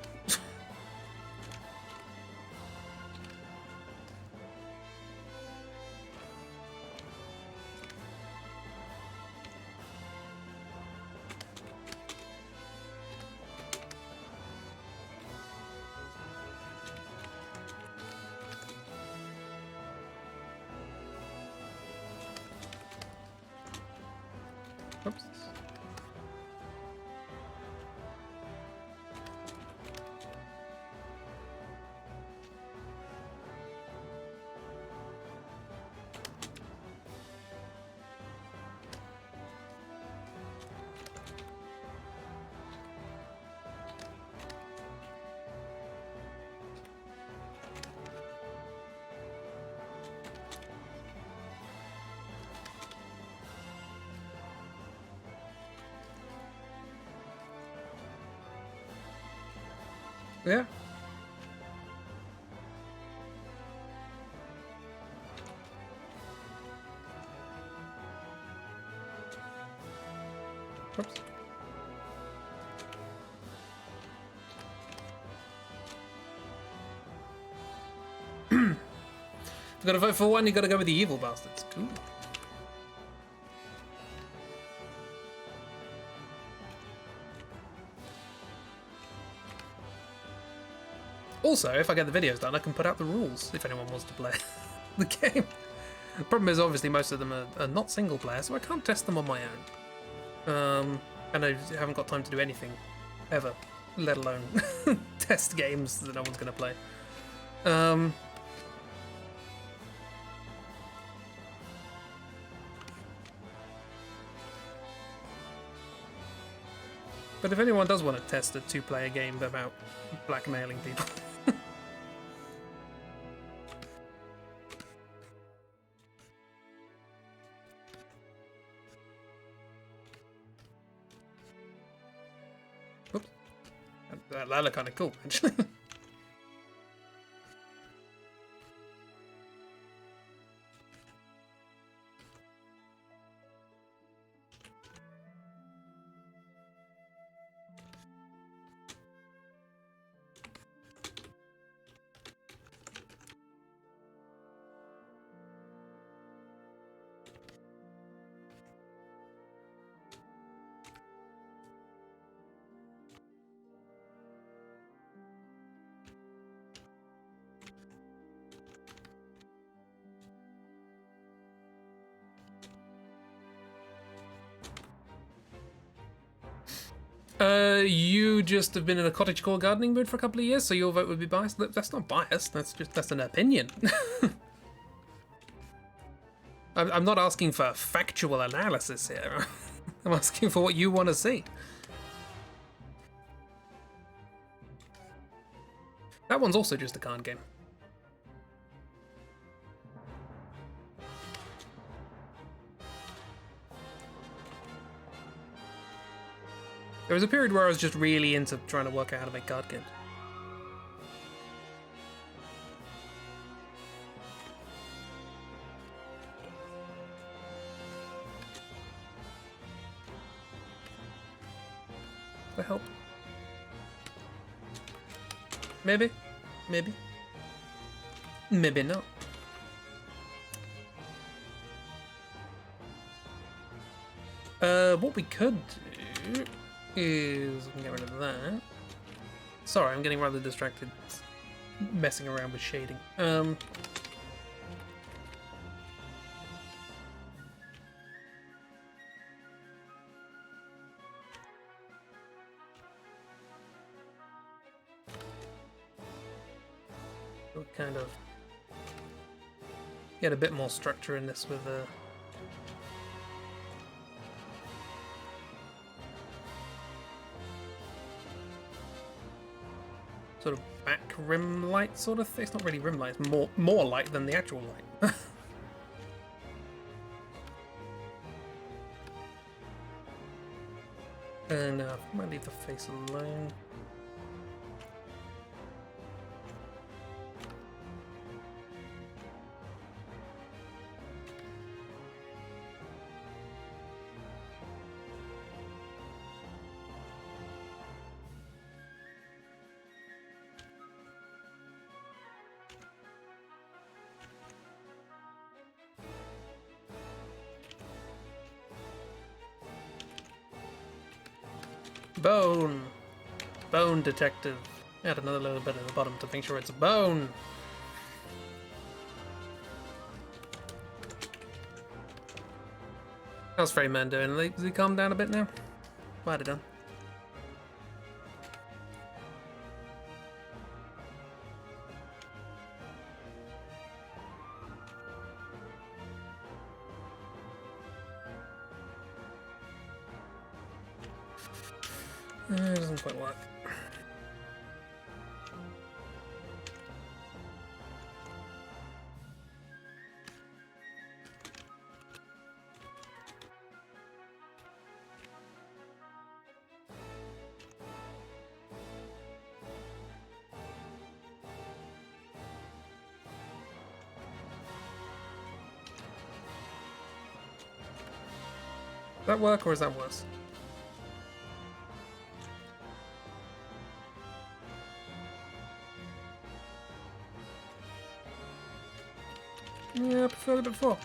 Oops. Yeah. Oops. If you gotta vote for one, you gotta go with the evil bastards. Cool. Also, if I get the videos done, I can put out the rules if anyone wants to play the game. The problem is, obviously, most of them are not single player, so I can't test them on my own. And I haven't got time to do anything, ever, let alone test games that no one's going to play. But if anyone does want to test a two-player game about blackmailing people... Oops. That looked kind of cool, actually. You just have been in a cottagecore gardening mood for a couple of years, so your vote would be biased. That's not biased. That's an opinion. I'm not asking for factual analysis here. I'm asking for what you want to see. That one's also just a card game. There was a period where I was just really into trying to work out how to make card games. The help? Maybe, maybe, maybe not. What we could do is we can get rid of that. Sorry, I'm getting rather distracted messing around with shading. We'll kind of get a bit more structure in this with sort of back rim light sort of thing. It's not really rim light, it's more light than the actual light. And I might leave the face alone. Bone! Bone detective. Add another little bit at the bottom to make sure it's a bone. How's Freyman doing? Has he calmed down a bit now? Might have done. It doesn't quite work. Does that work or is that worse? Yeah, I preferred it before.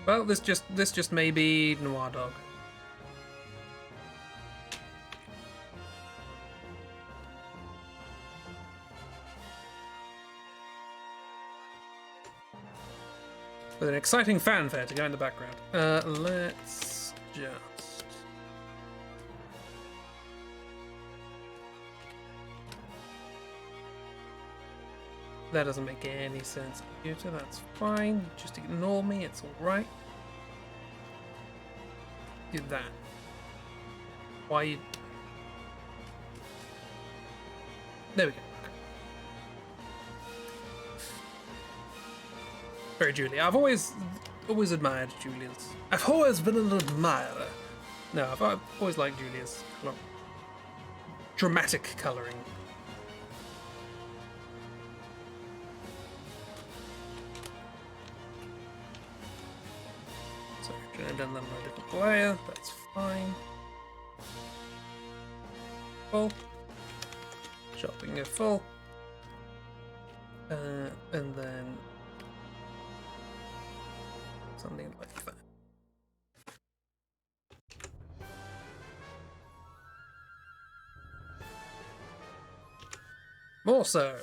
Well, this just may be Noir Dog. With an exciting fanfare to go in the background. Let's just... That doesn't make any sense, computer. That's fine. Just ignore me. It's alright. Do that. Why you... There we go. Very Julia. I've always admired Julia's. I've always been an admirer. No, I've always liked Julia's dramatic colouring. So I've done that on a different layer. That's fine. Full. Shopping it full. And then something like that. More so.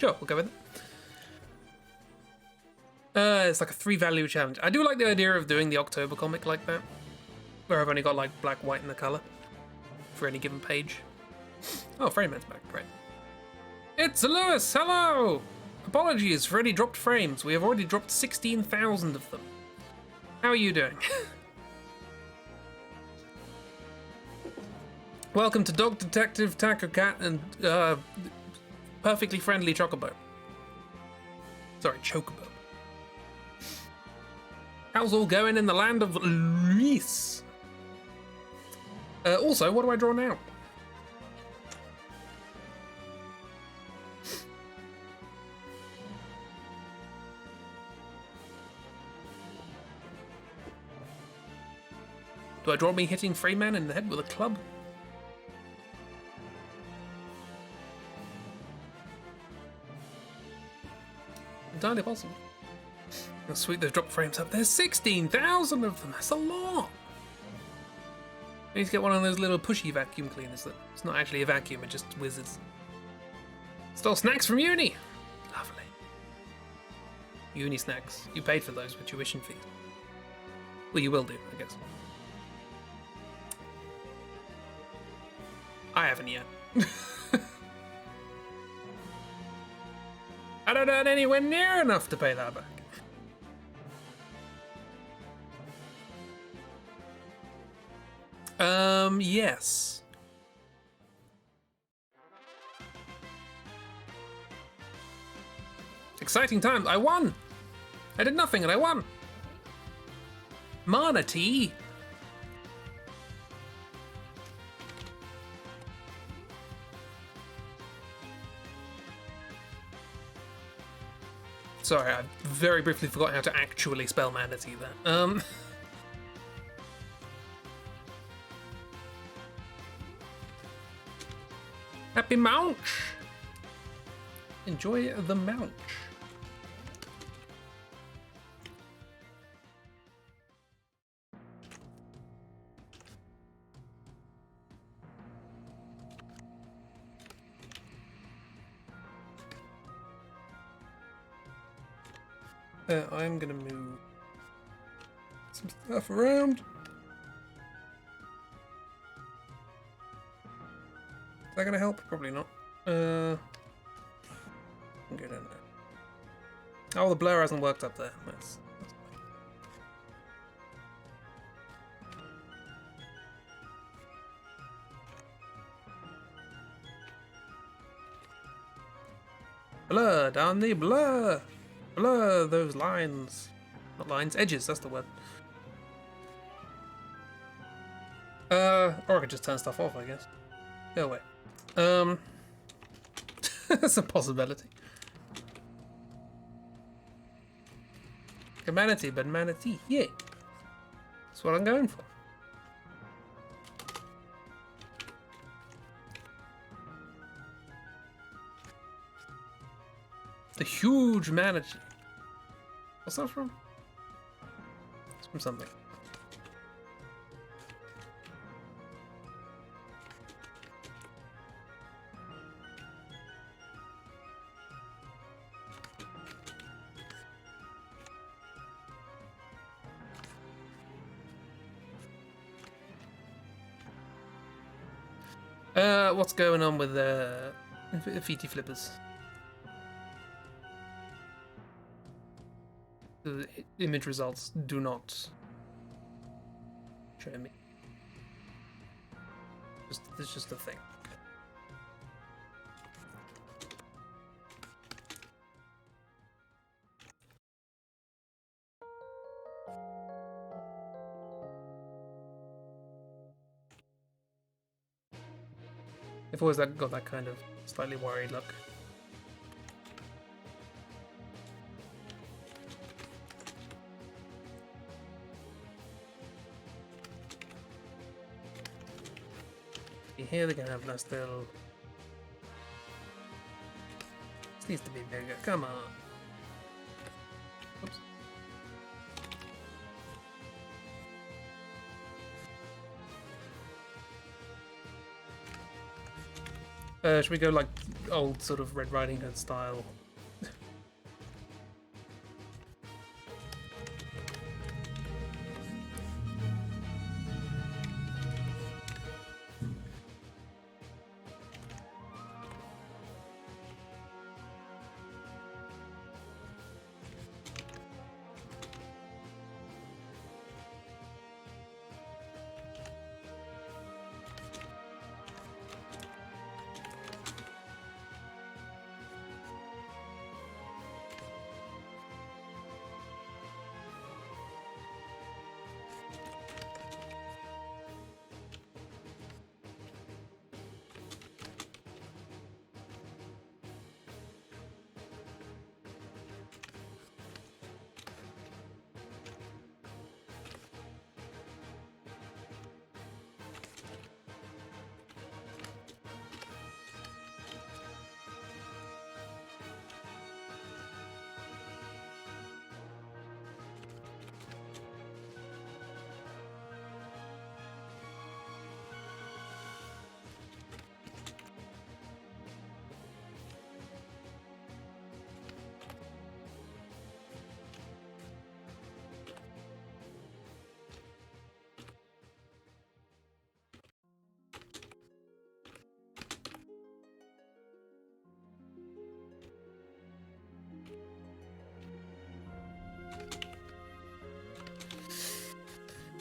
Sure, we'll go with it. It's like a 3-value challenge. I do like the idea of doing the October comic like that, where I've only got like black, white, and the color for any given page. Oh, Frameman's back. Great. It's Lewis. Hello. Apologies for any dropped frames. We have already dropped 16,000 of them. How are you doing? Welcome to Dog Detective, Taco Cat, and Perfectly Friendly Chocobo. Sorry, Chocobo. How's all going in the land of Luis? Also, what do I draw now? Do I draw me hitting Freeman in the head with a club? Entirely possible. Oh, sweet, they've dropped frames up. There's 16,000 of them. That's a lot. I need to get one of those little pushy vacuum cleaners that it's not actually a vacuum, it just whizzes. Stole snacks from uni. Lovely. Uni snacks. You paid for those with tuition fees. Well, you will do, I guess. I haven't yet. I don't earn anywhere near enough to pay that back. Yes. Exciting times. I won. I did nothing and I won. Manatee. Sorry, I very briefly forgot how to actually spell manatee there. Happy Mounch! Enjoy the Mounch. I'm gonna move some stuff around. Is that gonna help? Probably not. Go down there. Oh, the blur hasn't worked up there. That's blur down the blur. Blur those lines. Not lines, edges, that's the word. Or I could just turn stuff off, I guess. Go away. That's a possibility. A manatee, but manatee, yeah. That's what I'm going for. The huge manatee. What's that from? It's from something. What's going on with Fiti Flippers? The image results do not show me. It's just a thing. I've always got that kind of slightly worried look. Here they're gonna have nice little. This needs to be bigger. Come on. Oops. Should we go like old sort of Red Riding Hood style?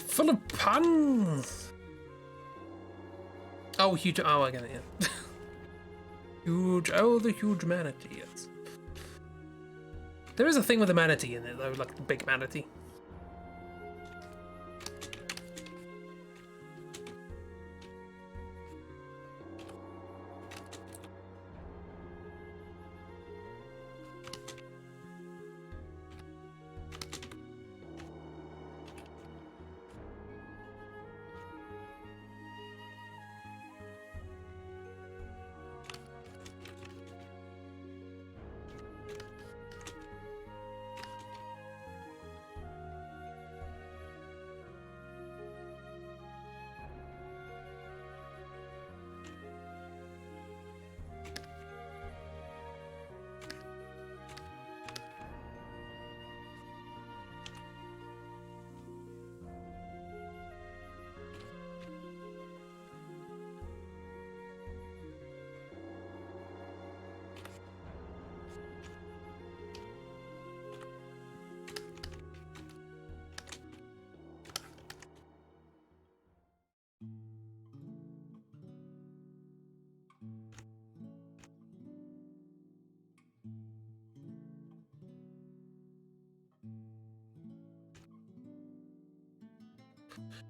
Full of puns! Oh, huge. Oh, I get it, yeah. Huge. Oh, the huge manatee, yes. There is a thing with a manatee in it, though, like the big manatee.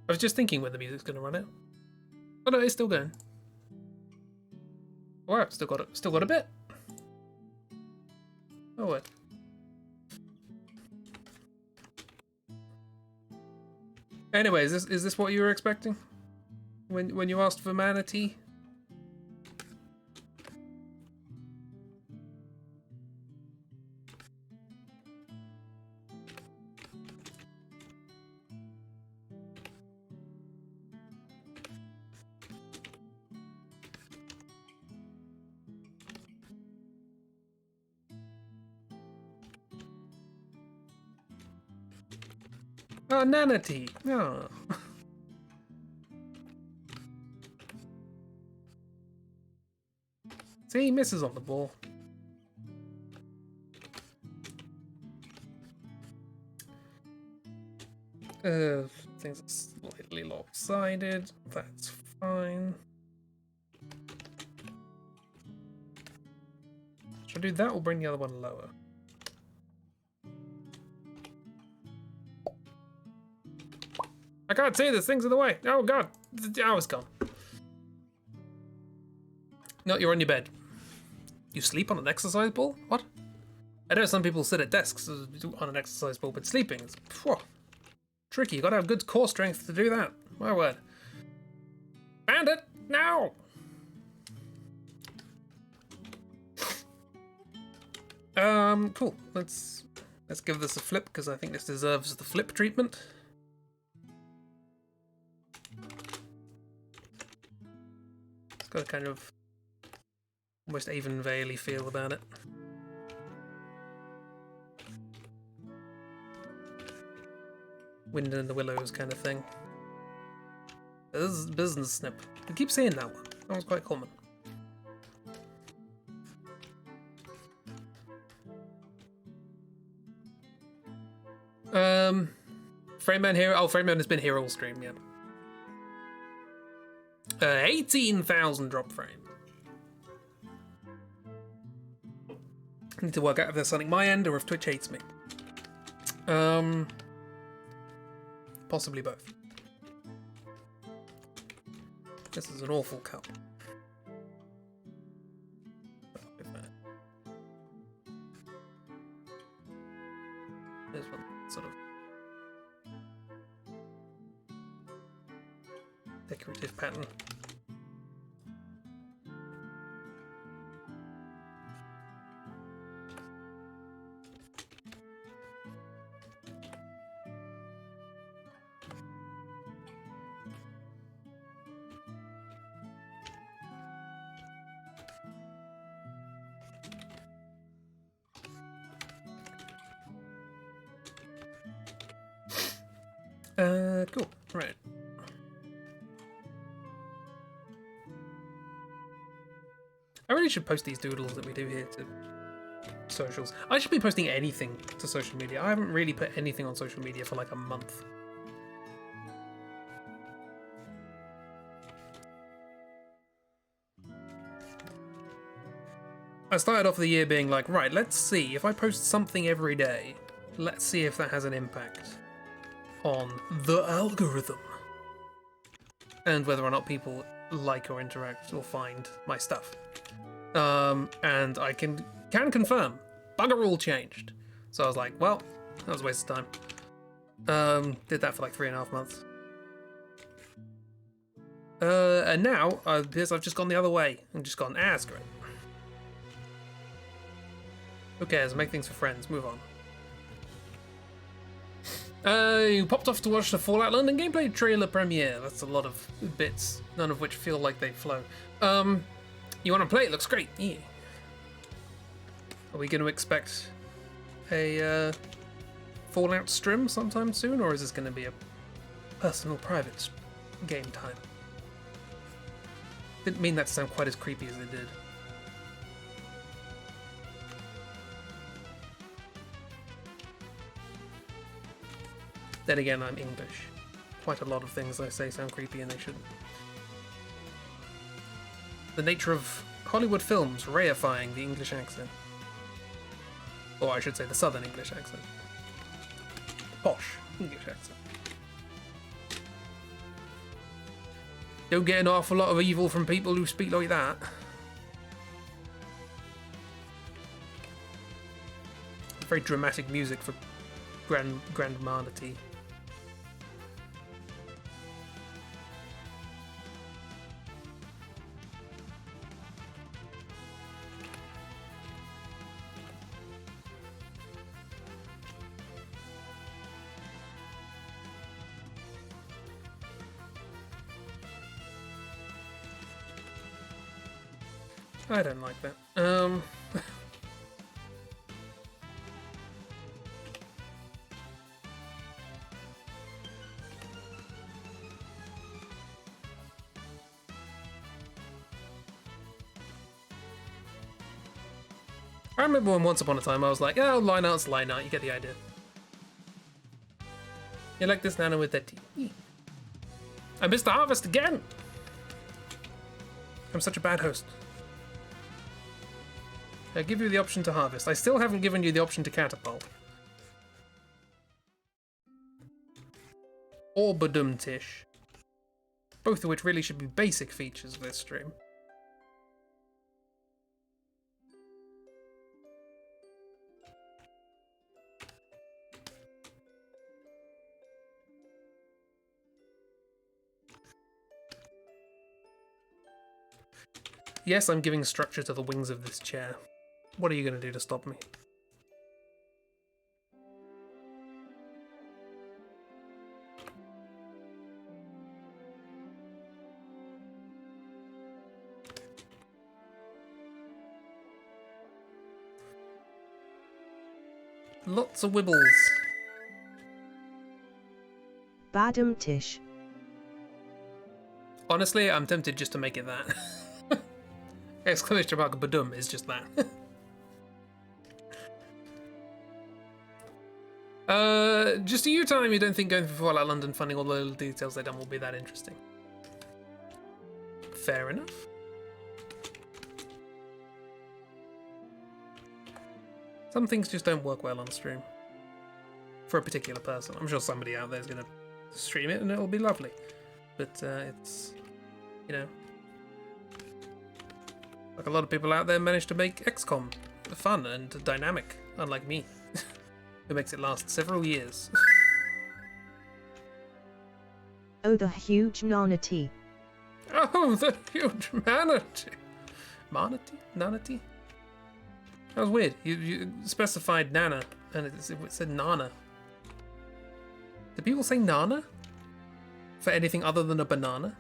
I was just thinking when the music's gonna run out. Oh no, it's still going. Wow, still got a bit. Oh what? Anyway, is this what you were expecting? When you asked for manatee? Oh, nanatee. Oh. See, he misses on the ball. Things are slightly lopsided. That's fine. Should I do that or bring the other one lower? I can't see, this thing's in the way. Oh god, oh, it's gone. No, you're on your bed. You sleep on an exercise ball? What? I know some people sit at desks on an exercise ball, but sleeping is tricky. You gotta have good core strength to do that. My word. Bandit, now! Cool. Let's give this a flip because I think this deserves the flip treatment. It's got to kind of almost Avon Vale-y feel about it. Wind in the Willows kind of thing. This is business snip. I keep saying that one. That one's quite common. Frameman here. Oh, Frameman has been here all stream, yeah. 18,000 drop frame. I need to work out if there's something my end or if Twitch hates me. Possibly both. This is an awful cup. There's one sort of decorative pattern. Cool. Right. I really should post these doodles that we do here to socials. I should be posting anything to social media. I haven't really put anything on social media for like a month. I started off the year being like, right, let's see if I post something every day. Let's see if that has an impact on the algorithm and whether or not people like or interact or find my stuff. And I can confirm, bugger all changed. So I was like, well, that was a waste of time. Did that for like 3.5 months. And now, because I've just gone the other way and just gone, screw it. Who cares? Make things for friends. Move on. You popped off to watch the Fallout London gameplay trailer premiere. That's a lot of bits, none of which feel like they flow. You want to play? It looks great. Yeah. Are we going to expect a Fallout stream sometime soon, or is this going to be a personal, private game time? Didn't mean that to sound quite as creepy as it did. Then again, I'm English. Quite a lot of things I say sound creepy and they shouldn't. The nature of Hollywood films reifying the English accent. Or I should say the Southern English accent. Posh English accent. Don't get an awful lot of evil from people who speak like that. Very dramatic music for grandmanity. I don't like that. I remember when once upon a time I was like, oh, line out's line out, you get the idea. You like this nano with that tea? I missed the harvest again! I'm such a bad host. I give you the option to harvest. I still haven't given you the option to catapult. Or badum-tish. Both of which really should be basic features of this stream. Yes, I'm giving structure to the wings of this chair. What are you going to do to stop me? Lots of wibbles. Badum Tish. Honestly, I'm tempted just to make it that. Exclamation mark badum is just that. Just a you time, you don't think going through Fallout London finding all the little details they done will be that interesting. Fair enough. Some things just don't work well on stream. For a particular person. I'm sure somebody out there is going to stream it and it'll be lovely. But it's, you know, like a lot of people out there manage to make XCOM fun and dynamic, unlike me, who makes it last several years. Oh, the huge manatee. Oh, the huge manatee. Manatee? Nanatee? That was weird. You specified Nana, and it said Nana. Do people say Nana? For anything other than a banana?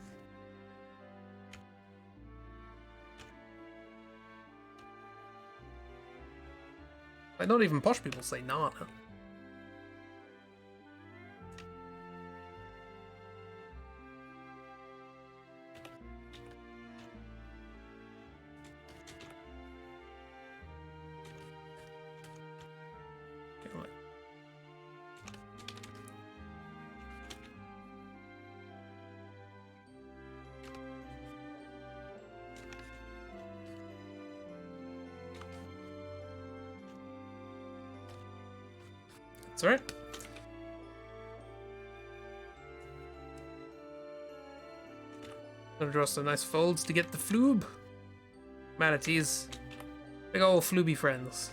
Like, not even posh people say Nana. That's alright. Gonna draw some nice folds to get the floob. Manatees. Big ol' flooby friends.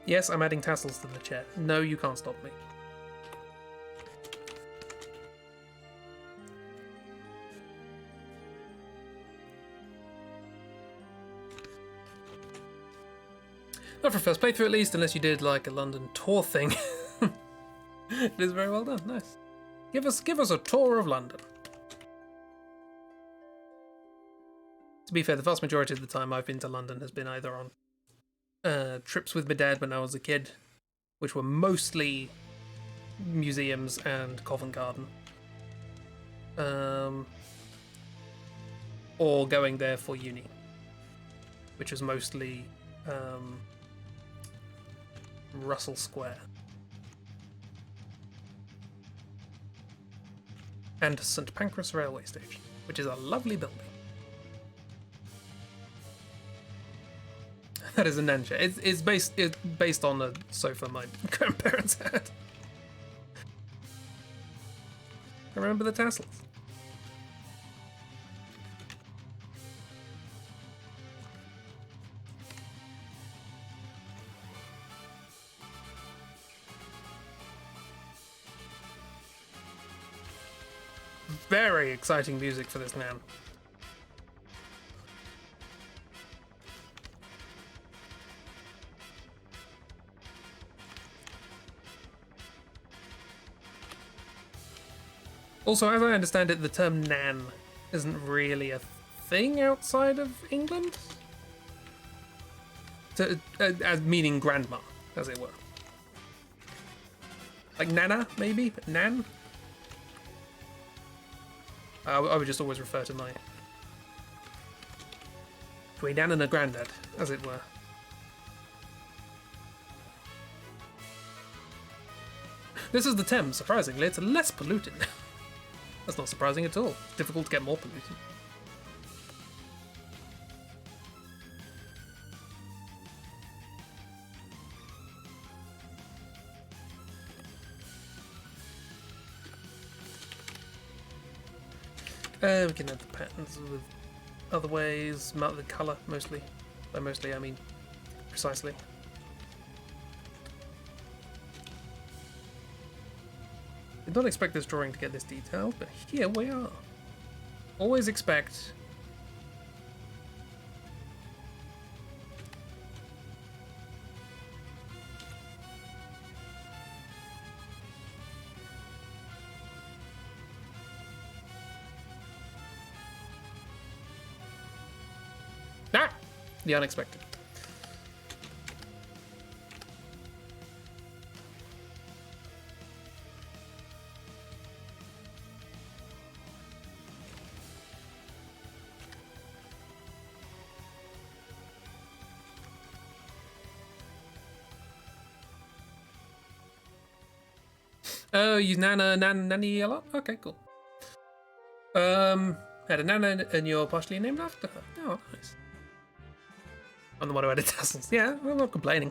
Yes, I'm adding tassels to the chair. No, you can't stop me. Not for first playthrough at least, unless you did like a London tour thing. It is very well done, nice. Give us a tour of London. To be fair, the vast majority of the time I've been to London has been either on trips with my dad when I was a kid, which were mostly museums and Covent Garden, or going there for uni, which was mostly Russell Square and St Pancras railway station, which is a lovely building. That is a nan chair. It's based on a sofa my grandparents had. I remember the tassels. Very exciting music for this nan. Also, as I understand it, the term nan isn't really a thing outside of England. As meaning grandma, as it were. Like nana, maybe? But nan? I would just always refer to my... to a nan and a granddad, as it were. This is the Thames, surprisingly. It's less polluted. That's not surprising at all. It's difficult to get more polluted. We can add the patterns with other ways, the colour mostly. By mostly I mean precisely. Did not expect this drawing to get this detailed, but here we are. Always expect The unexpected. Oh, you nanny a lot? Okay, cool. Had a nana and you're partially named after her. Oh, nice. On the one who had tassels. Yeah, I'm not complaining.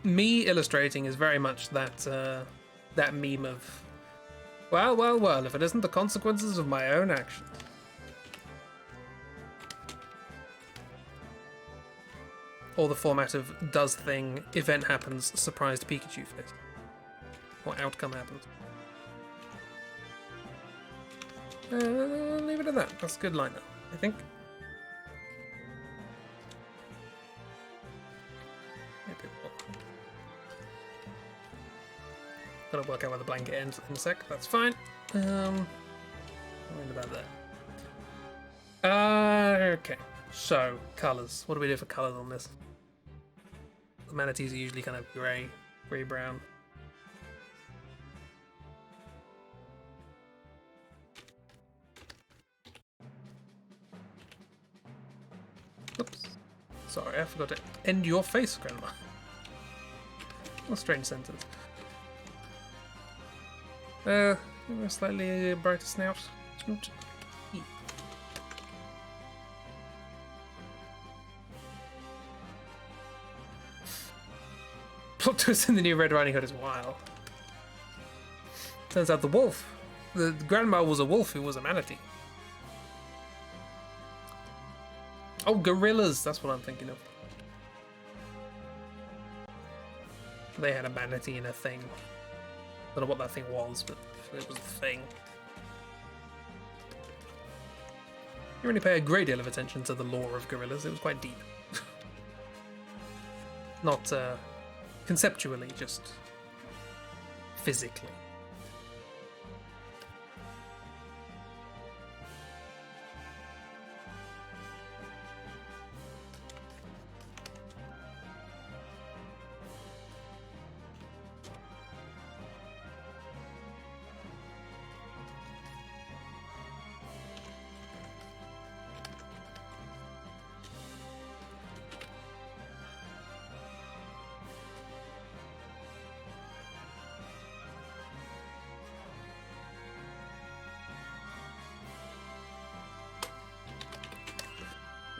Me illustrating is very much that that meme of, well, if it isn't the consequences of my own actions. Or the format of does thing, event happens, surprised Pikachu face. Or outcome happens. Leave it at that. That's a good line now, I think. Gotta work out where the blanket ends in a sec. That's fine. Worried about that. Okay. So, colours. What do we do for colours on this? The manatees are usually kind of grey-brown. Oops. Sorry, I forgot to end your face, Grandma. What a strange sentence. A slightly brighter snout. Plot twist in the new Red Riding Hood is wild. Turns out the grandma was a wolf who was a manatee. Oh, gorillas, that's what I'm thinking of. They had a manatee in a thing. Don't know what that thing was, but it was a thing. You really pay a great deal of attention to the lore of gorillas. It was quite deep. Not conceptually, just physically.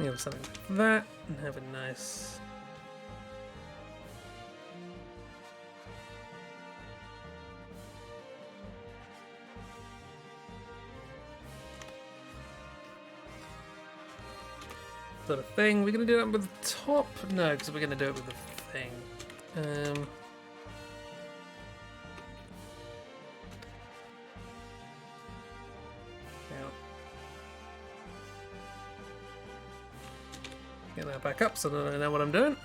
You have something like that, and have a nice... sort of thing. We're going to do that with the top? No, because we're going to do it with the thing. Get that back up so that I know what I'm doing.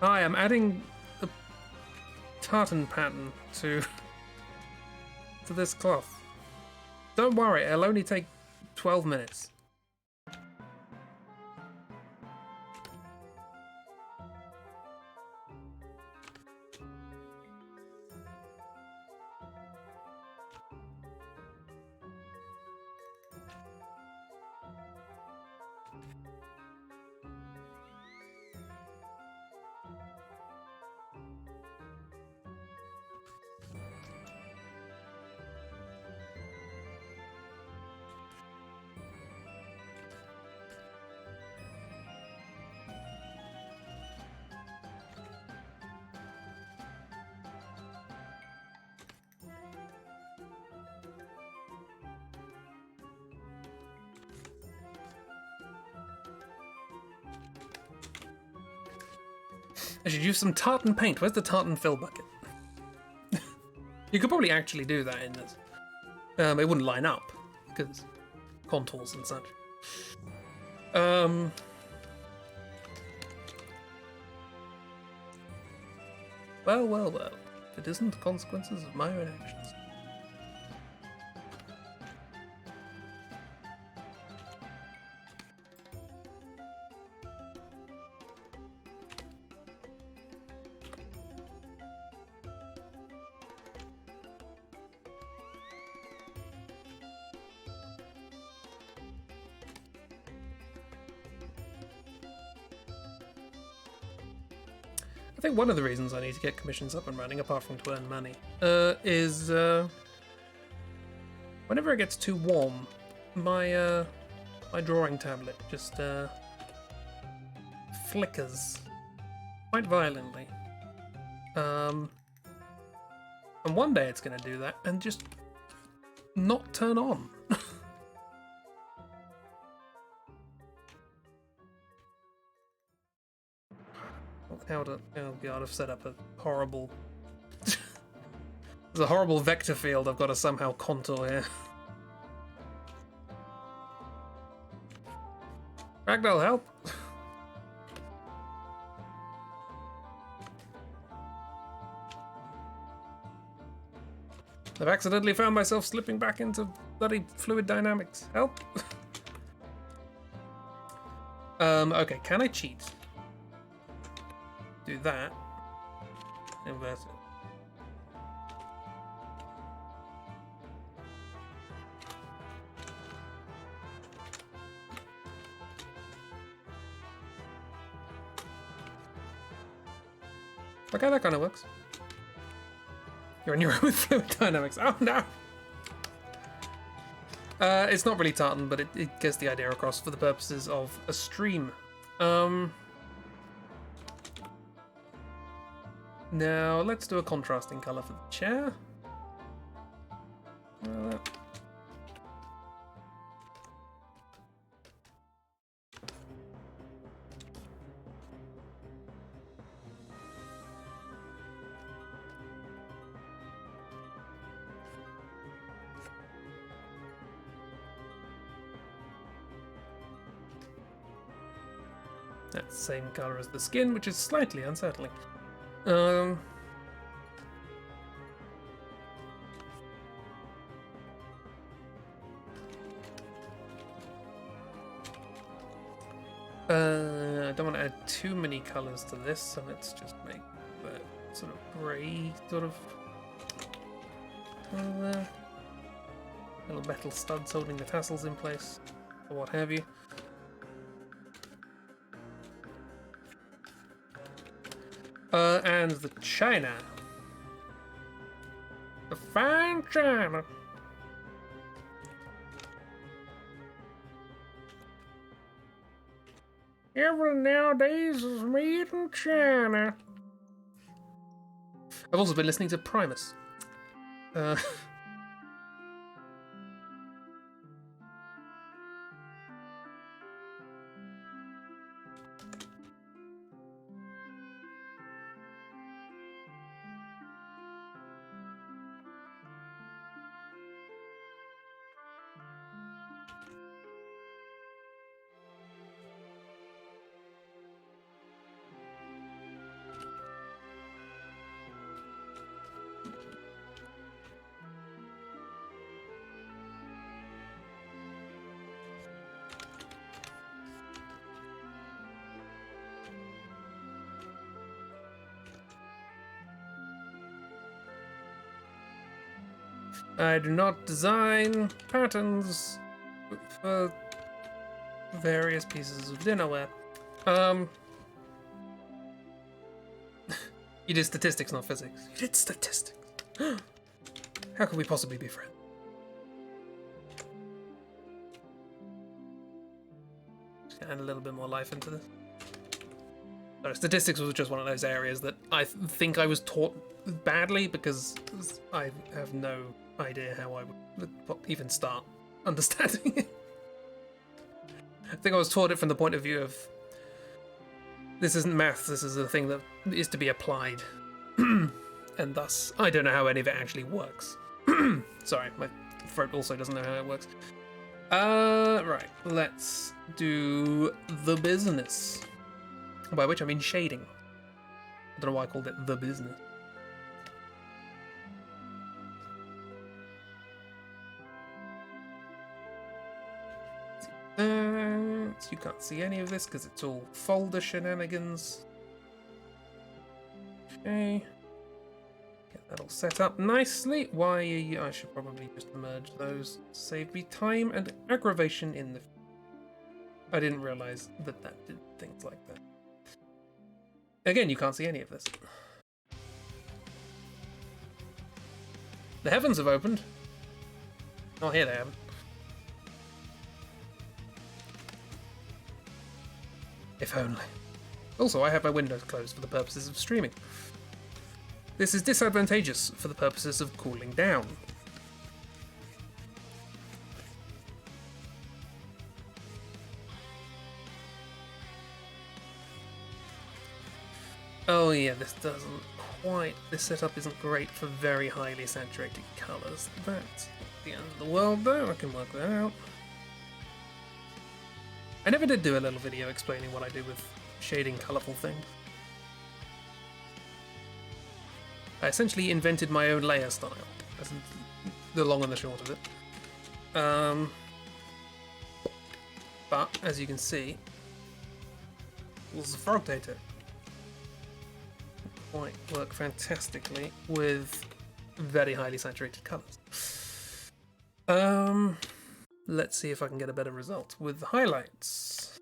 I am adding the tartan pattern to this cloth. Don't worry, it'll only take 12 minutes. I should use some tartan paint. Where's the tartan fill bucket? You could probably actually do that in this. It wouldn't line up, because contours and such. Well. If it isn't the consequences of my own actions. I think one of the reasons I need to get commissions up and running, apart from to earn money, is whenever it gets too warm, my my drawing tablet just flickers quite violently. And one day it's going to do that and just not turn on. Oh god, I've set up a horrible... There's a horrible vector field I've got to somehow contour here. Ragdoll, help! I've accidentally found myself slipping back into bloody fluid dynamics. Help! Okay, can I cheat? Do that. Invert it. Okay, that kind of works. You're on your own with fluid dynamics. Oh no! It's not really tartan, but it gets the idea across for the purposes of a stream. Now, let's do a contrasting colour for the chair. That's the same colour as the skin, which is slightly unsettling. I don't want to add too many colours to this, so let's just make that sort of grey sort of little metal studs holding the tassels in place, or what have you. And the china. The fine china. Everyone nowadays is made in China. I've also been listening to Primus. I do not design patterns for various pieces of dinnerware. You did statistics, not physics. You did statistics. How can we possibly be friends? Just gonna add a little bit more life into this. So statistics was just one of those areas that I think I was taught badly because I have no idea how I would even start understanding it. I think I was taught it from the point of view of this isn't maths, this is a thing that is to be applied. And thus, I don't know how any of it actually works. Sorry, my throat also doesn't know how it works. Right, let's do the business. By which I mean shading. I don't know why I called it the business. So you can't see any of this because it's all folder shenanigans. Okay. Get that all set up nicely. Why, I should probably just merge those. Save me time and aggravation in the... I didn't realize that that did things like that. Again, you can't see any of this. The heavens have opened. Oh, here they haven't. If only. Also, I have my windows closed for the purposes of streaming. This is disadvantageous for the purposes of cooling down. Oh yeah, this doesn't quite... This setup isn't great for very highly saturated colours. That's the end of the world though, I can work that out. I never did do a little video explaining what I do with shading colourful things. I essentially invented my own layer style. That's the long and the short of it. But, as you can see, there's a frog data. Quite work fantastically with very highly saturated colours. Let's see if I can get a better result with highlights.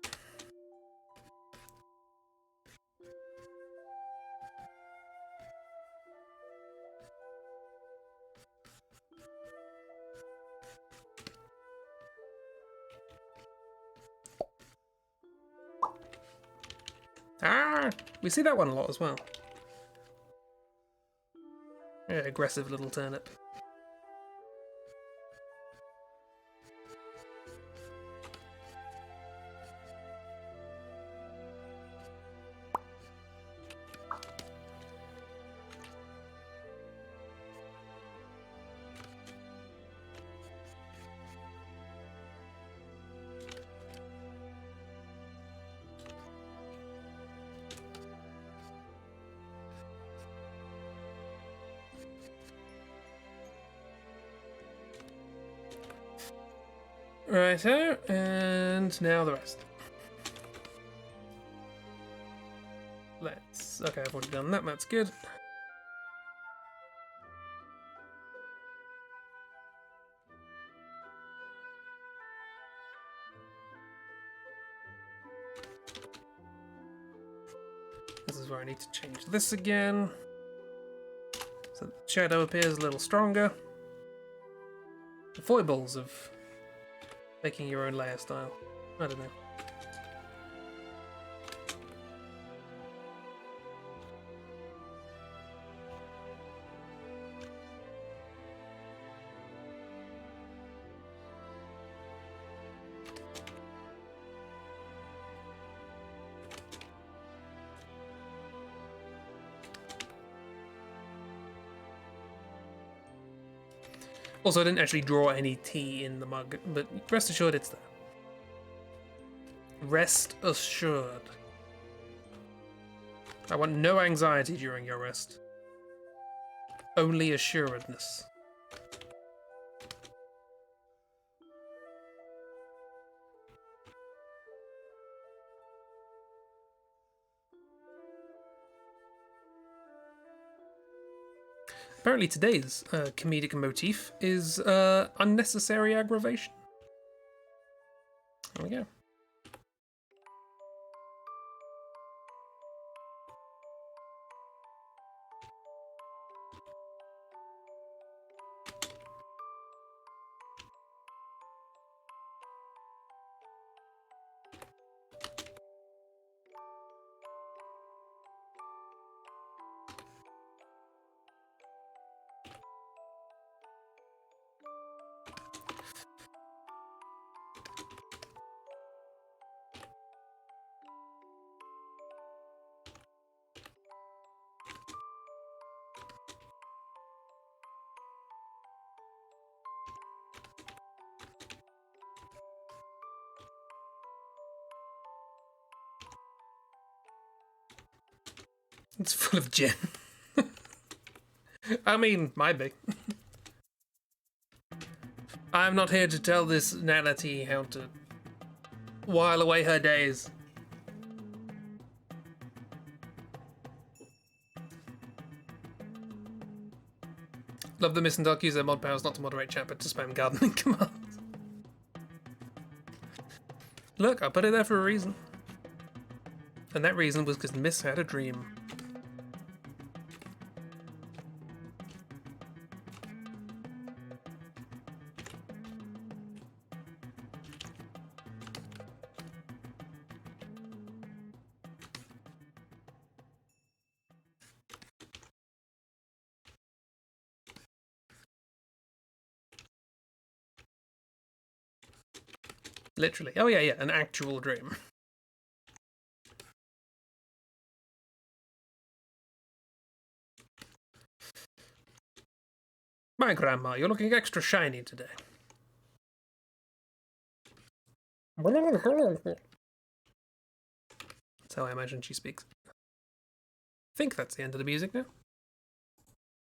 Ah, we see that one a lot as well. Yeah, aggressive little turnip. Righto, and now the rest. Let's... Okay, I've already done that, that's good. This is where I need to change this again. So the shadow appears a little stronger. The foibles of making your own layer style. I don't know. Also, I didn't actually draw any tea in the mug, but rest assured it's there. Rest assured. I want no anxiety during your rest. Only assuredness. Apparently today's comedic motif is unnecessary aggravation. There we go. It's full of gin. I mean, might be. I'm not here to tell this Nanity how to while away her days. Love the Miss and Dark use their mod powers not to moderate chat, but to spam gardening commands. Look, I put it there for a reason. And that reason was because Miss had a dream. Literally. Oh yeah, an actual dream. My grandma, you're looking extra shiny today. That's how I imagine she speaks. I think that's the end of the music now.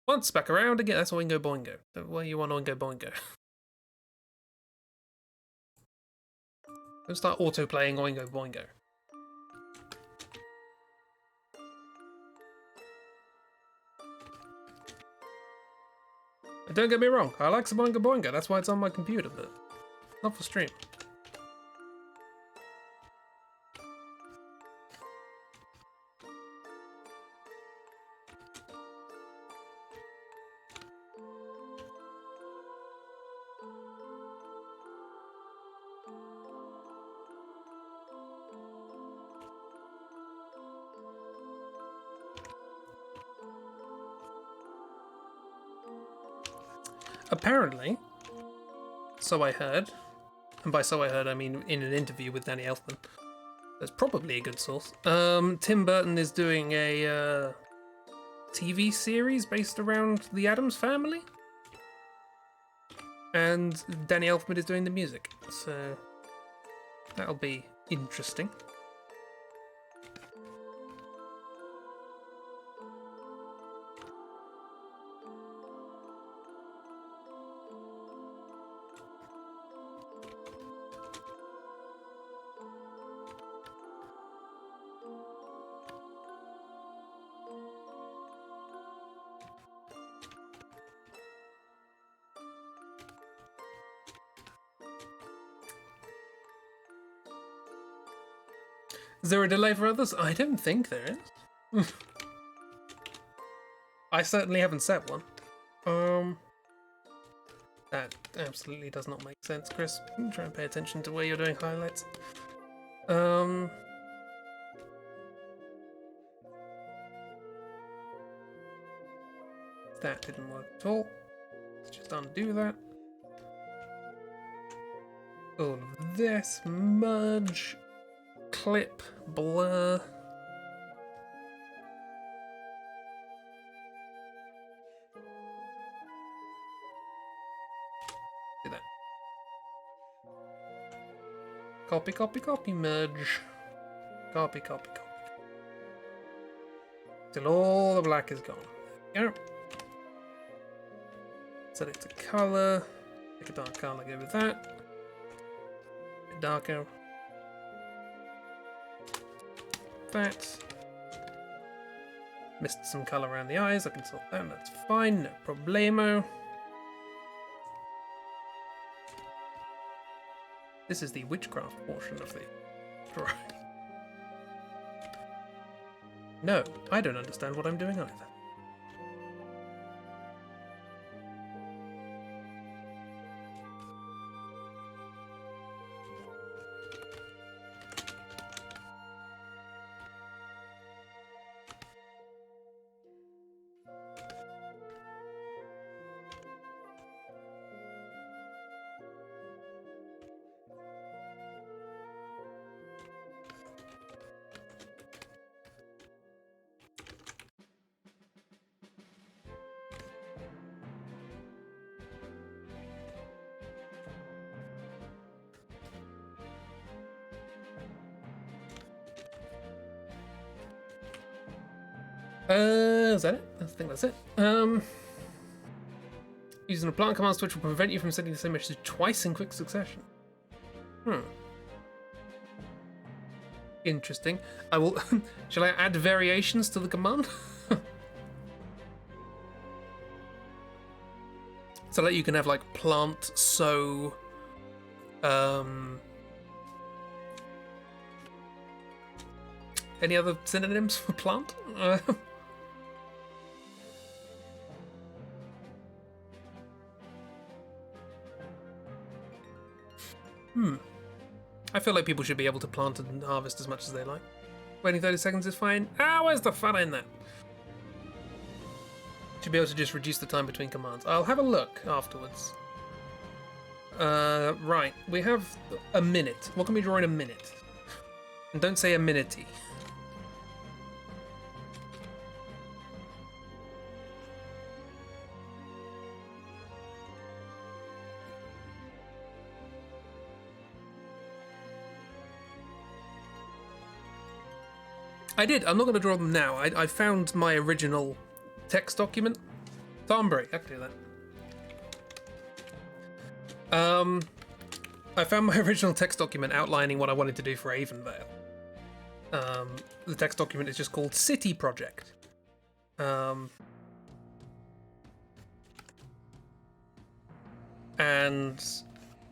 Once back around again, that's Oingo Boingo. Why you want Oingo Boingo? Don't start auto-playing Oingo Boingo. Don't get me wrong, I like some Oingo Boingo, that's why it's on my computer, but not for stream. Apparently, so I heard, and by so I heard I mean in an interview with Danny Elfman, that's probably a good source, Tim Burton is doing a TV series based around the Addams Family, and Danny Elfman is doing the music, so that'll be interesting. Is there a delay for others? I don't think there is. I certainly haven't set one. That absolutely does not make sense, Chris. Try and pay attention to where you're doing highlights. That didn't work at all. Let's just undo that. All of this, merge, clip, blur. Do that. Copy, copy, copy, merge. Copy, copy, copy. Till all the black is gone. There we go. Set it to color. Pick a dark color, go with that. A bit darker. That. Missed some color around the eyes. I can sort that. That's fine. No problemo. This is the witchcraft portion of the drawing. No, I don't understand what I'm doing either. Is that it? I think that's it. Using a plant command switch will prevent you from sending the same message twice in quick succession. Interesting. I will. Shall I add variations to the command? So that you can have like plant sow. Any other synonyms for plant? I feel like people should be able to plant and harvest as much as they like. Waiting 30 seconds is fine. Where's the fun in that? Should be able to just reduce the time between commands. I'll have a look afterwards. Right, we have a minute. What can we draw in a minute? And don't say a minute-y. I did. I'm not going to draw them now. I found my original text document. Thornberry, I can do that. I found my original text document outlining what I wanted to do for Avonvale. The text document is just called City Project. And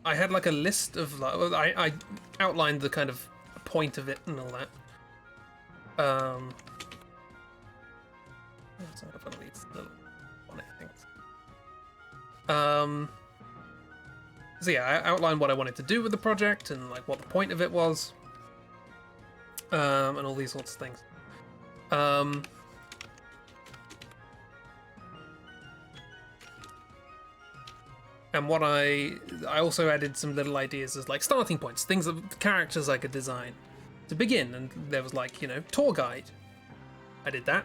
I had like a list of, I outlined the kind of point of it and all that. It's not one of these little bonnet things. So yeah, I outlined what I wanted to do with the project and like what the point of it was, and all these sorts of things. And what I also added some little ideas as like starting points, things that characters I could design to begin, and there was like, you know, tour guide. I did that.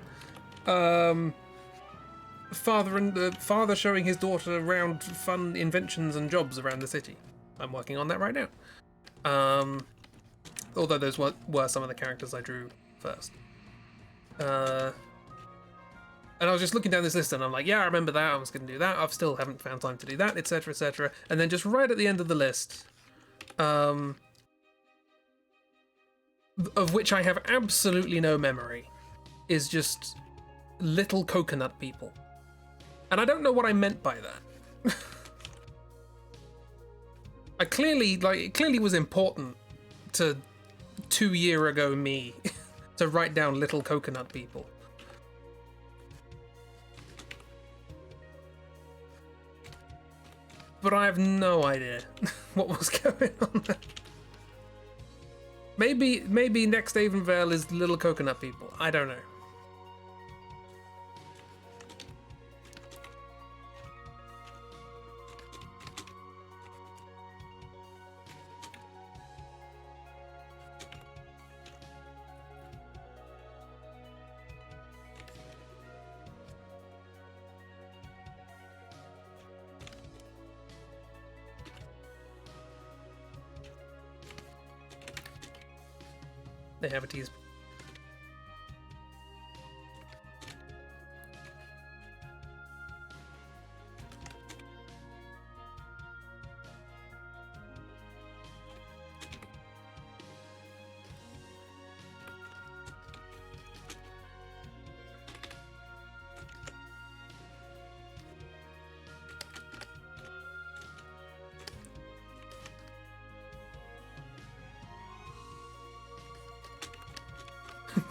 Father showing his daughter around fun inventions and jobs around the city. I'm working on that right now. Although those were some of the characters I drew first. And I was just looking down this list and I'm like, yeah, I remember that, I was going to do that, I still haven't found time to do that, etc, etc. And then just right at the end of the list, of which I have absolutely no memory, is just little coconut people. And I don't know what I meant by that. It clearly was important to 2 year ago me to write down little coconut people. But I have no idea what was going on there. Maybe next Avonvale is little coconut people. I don't know. They have a tease.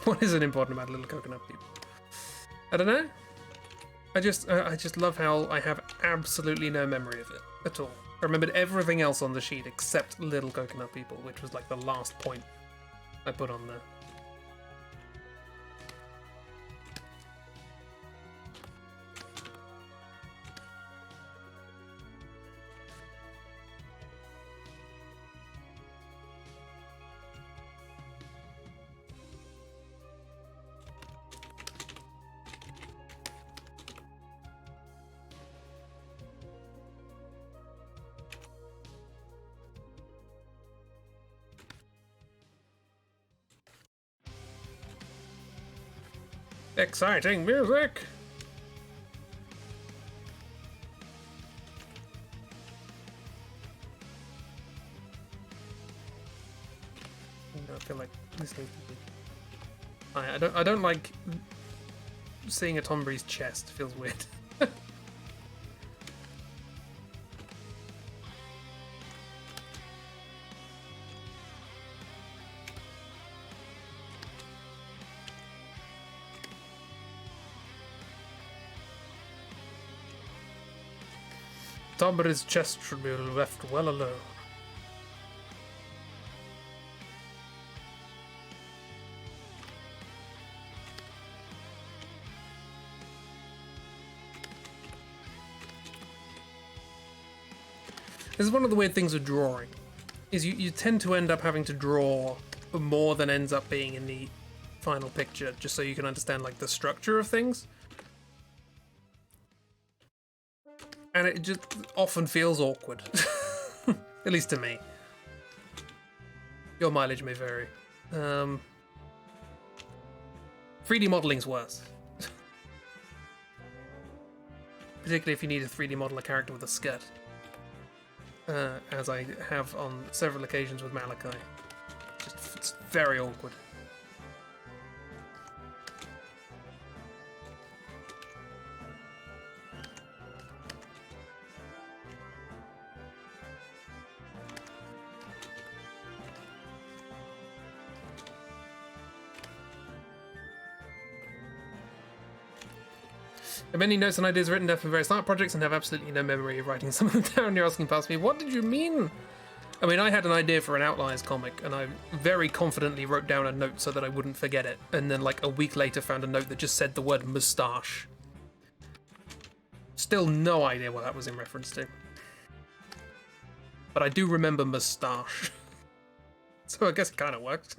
What is important about little coconut people? I don't know. I just love how I have absolutely no memory of it at all. I remembered everything else on the sheet except little coconut people, which was like the last point I put on there. Exciting music! I feel like this needs to be... I don't like seeing a Tombury's chest. Feels weird. top of his chest should be left well alone. This is one of the weird things with drawing, is you tend to end up having to draw more than ends up being in the final picture, just so you can understand like the structure of things. And it just often feels awkward. At least to me. Your mileage may vary. 3D modeling's worse. Particularly if you need to 3D model a character with a skirt. As I have on several occasions with Malachi. It's very awkward. I have many notes and ideas written down for various art projects and have absolutely no memory of writing some of them down. You're asking past me, what did you mean? I mean, I had an idea for an Outliers comic, and I very confidently wrote down a note so that I wouldn't forget it, and then like a week later found a note that just said the word moustache. Still no idea what that was in reference to. But I do remember moustache. So I guess it kind of works.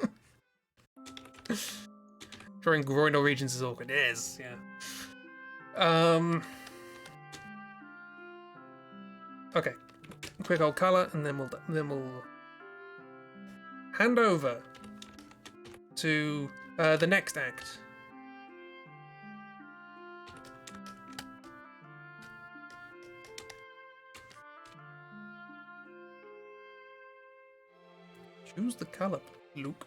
Drawing groinal regions is awkward. It is, yeah. Okay, quick old colour, and then we'll hand over to the next act. Choose the colour, Luke.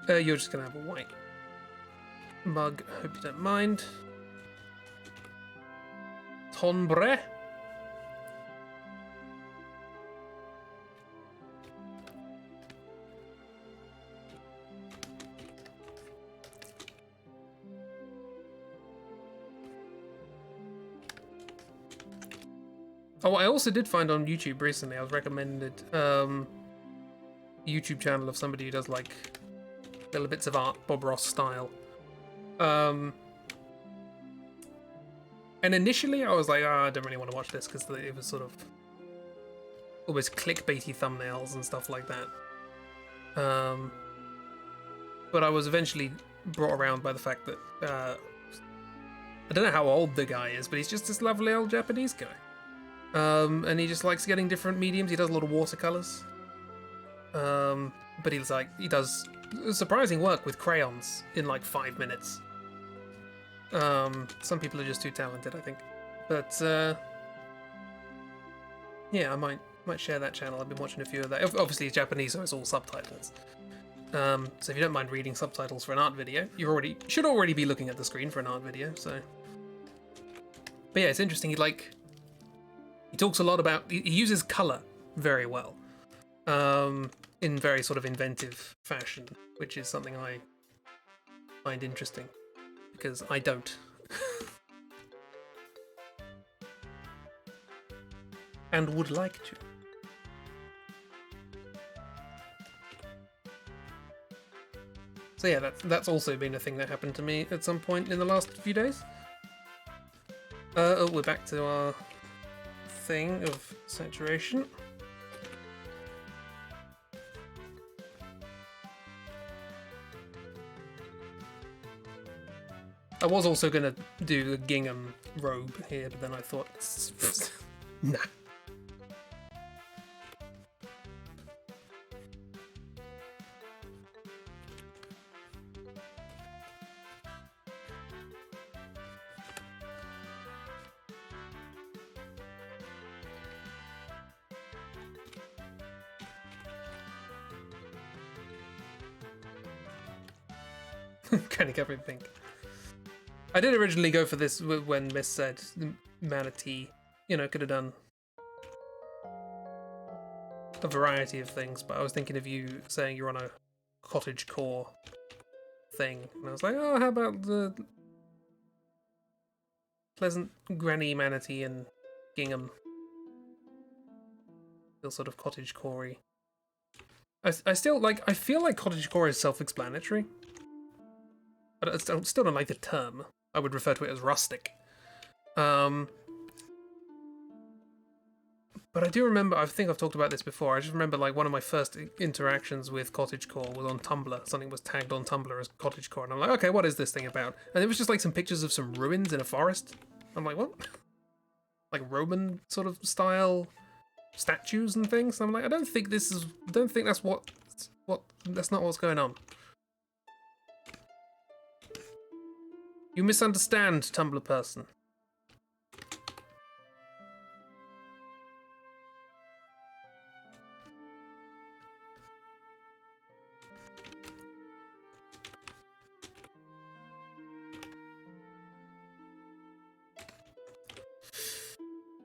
You're just gonna have a white mug. Hope you don't mind. Tombre. Oh, I also did find on YouTube recently, I was recommended a YouTube channel of somebody who does like little bits of art, Bob Ross style. And initially I was like, I don't really want to watch this because it was sort of almost clickbaity thumbnails and stuff like that. But I was eventually brought around by the fact that I don't know how old the guy is, but he's just this lovely old Japanese guy. And he just likes getting different mediums. He does a lot of watercolors. But he does surprising work with crayons in like 5 minutes. Some people are just too talented, I think. But yeah, I might share that channel. I've been watching a few of that. Obviously, it's Japanese, so it's all subtitles. So if you don't mind reading subtitles for an art video, you should already be looking at the screen for an art video. So, but yeah, it's interesting. He talks a lot about. He uses color very well. In very sort of inventive fashion, which is something I find interesting, because I don't. And would like to. So yeah, that's also been a thing that happened to me at some point in the last few days. We're back to our thing of saturation. I was also going to do the gingham robe here, but then I thought, nah. Kind of covered pink. I did originally go for this when Miss said manatee, you know, could have done a variety of things, but I was thinking of you saying you're on a cottage core thing, and I was like, oh, how about the pleasant granny manatee in Gingham? Feel sort of cottage core-y. I still like. I feel like cottagecore is self-explanatory, but I still don't like the term. I would refer to it as rustic. But I do remember. I think I've talked about this before. I just remember like one of my first interactions with cottagecore was on Tumblr. Something was tagged on Tumblr as cottagecore, and I'm like, okay, what is this thing about? And it was just like some pictures of some ruins in a forest. I'm like, what? Like Roman sort of style statues and things. I'm like, I don't think this is. I don't think that's what. That's not what's going on. You misunderstand, Tumblr person.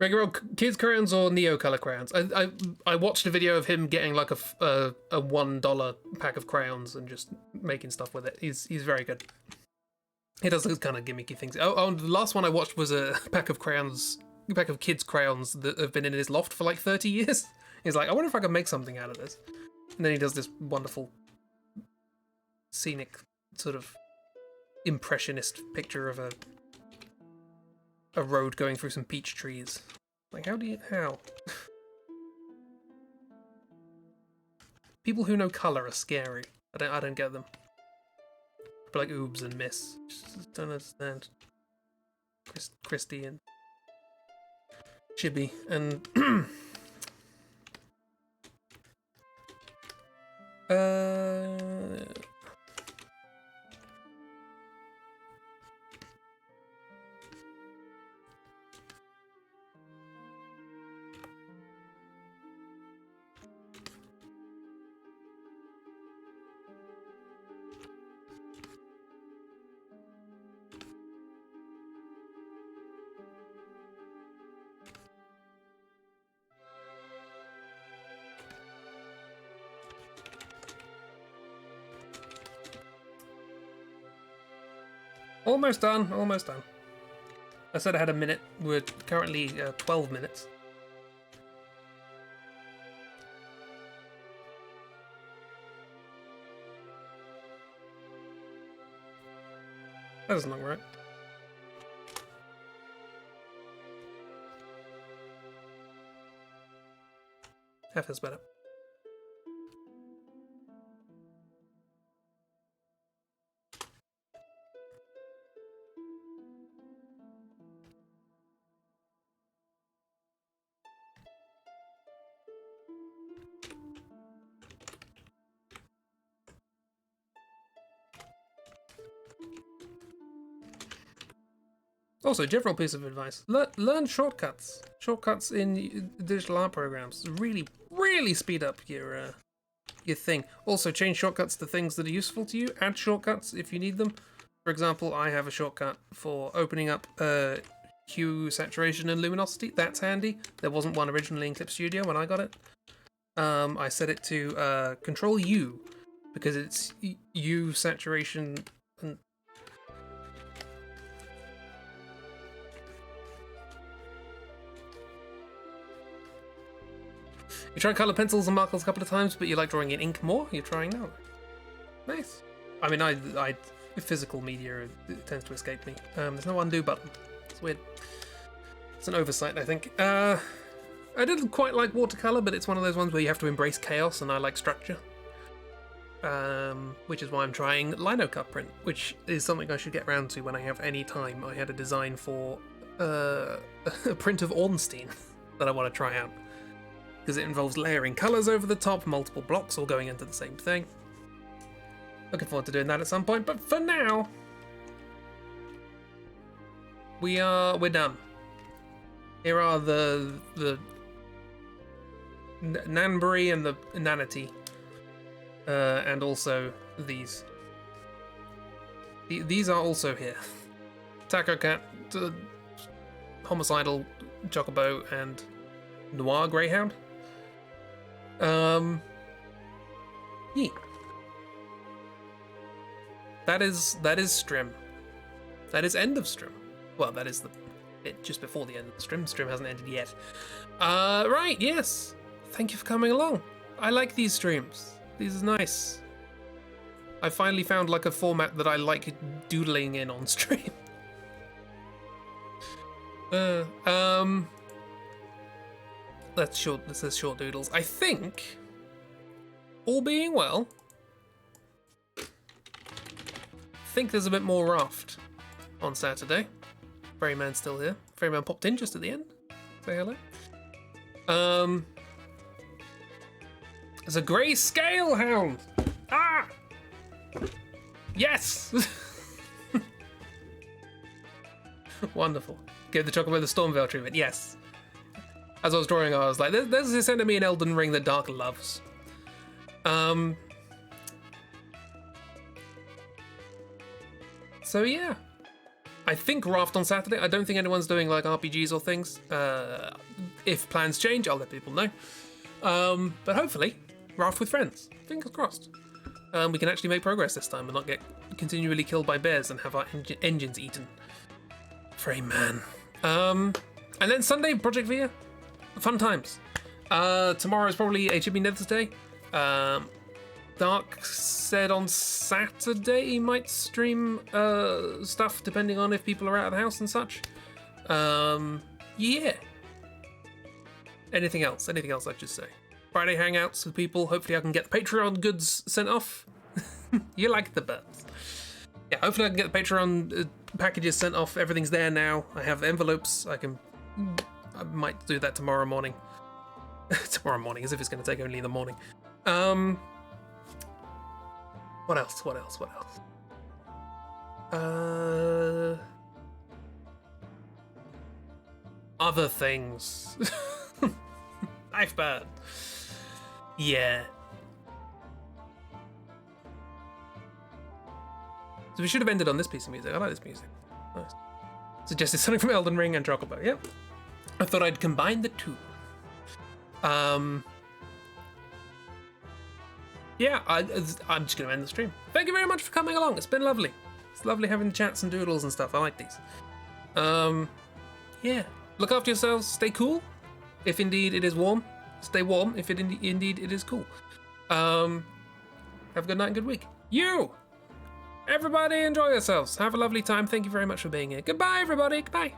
Regular kids crayons or Neo color crayons? I watched a video of him getting like a $1 pack of crayons and just making stuff with it. He's very good. He does those kind of gimmicky things. Oh, the last one I watched was a pack of kids crayons that have been in his loft for like 30 years. He's like, I wonder if I could make something out of this. And then he does this wonderful scenic sort of impressionist picture of a road going through some peach trees. Like, how? People who know colour are scary. I don't get them. People like Oobs and Miss. Just don't understand. Christy and Chibi and almost done. Almost done. I said I had a minute. We're currently 12 minutes. That doesn't look right. That feels better. Also, general piece of advice: learn shortcuts. Shortcuts in digital art programs really speed up your thing. Also, change shortcuts to things that are useful to you. Add shortcuts if you need them. For example, I have a shortcut for opening up hue, saturation, and luminosity. That's handy. There wasn't one originally in Clip Studio when I got it. I set it to Control U because it's hue, saturation, and you tried color pencils and markers a couple of times, but you like drawing in ink more? You're trying now. Nice. I mean, I physical media it tends to escape me. There's no undo button. It's weird. It's an oversight, I think. I didn't quite like watercolor, but it's one of those ones where you have to embrace chaos, and I like structure. Which is why I'm trying lino cut print, which is something I should get around to when I have any time. I had a design for a print of Ornstein that I want to try out. Because it involves layering colours over the top, multiple blocks all going into the same thing. Looking forward to doing that at some point, but for now, we're done. Here are the Nanbury and the Nanity, and also these. These are also here. Taco Cat, Homicidal Chocobo, and Noir Greyhound. Yeah. That is Strim. That is end of Strim. Well, that is it just before the end of the Strim. Strim hasn't ended yet. Right, yes. Thank you for coming along. I like these streams. These are nice. I finally found like a format that I like doodling in on stream. Let's says short doodles. I think, all being well, I think there's a bit more raft on Saturday. Ferryman's still here. Ferryman popped in just at the end. Say hello. There's a grey scale hound. Ah! Yes! Wonderful. Give the Chocobo the Stormveil treatment. Yes. As I was drawing, I was like, there's this enemy in Elden Ring that Dark loves. So yeah. I think Raft on Saturday. I don't think anyone's doing like RPGs or things. If plans change, I'll let people know. But hopefully, Raft with friends. Fingers crossed. We can actually make progress this time and not get continually killed by bears and have our engines eaten. Frame man. And then Sunday, Project Via. Fun times. Tomorrow is probably HB Nether's Day. Dark said on Saturday he might stream stuff depending on if people are out of the house and such. Yeah. Anything else I should say. Friday hangouts with people. Hopefully I can get the Patreon goods sent off. You like the burps. Yeah, hopefully I can get the Patreon packages sent off. Everything's there now. I have envelopes. I might do that tomorrow morning. Tomorrow morning, as if it's going to take only the morning. What else? Other things. Knife burn. Yeah. So we should have ended on this piece of music. I like this music. Nice. Suggested something from Elden Ring and Chocobo. Yep. I thought I'd combine the two. Yeah, I'm just going to end the stream. Thank you very much for coming along. It's been lovely. It's lovely having chats and doodles and stuff. I like these. Yeah. Look after yourselves. Stay cool, if indeed it is warm. Stay warm, if indeed it is cool. Have a good night and good week. Everybody enjoy yourselves. Have a lovely time. Thank you very much for being here. Goodbye, everybody. Goodbye.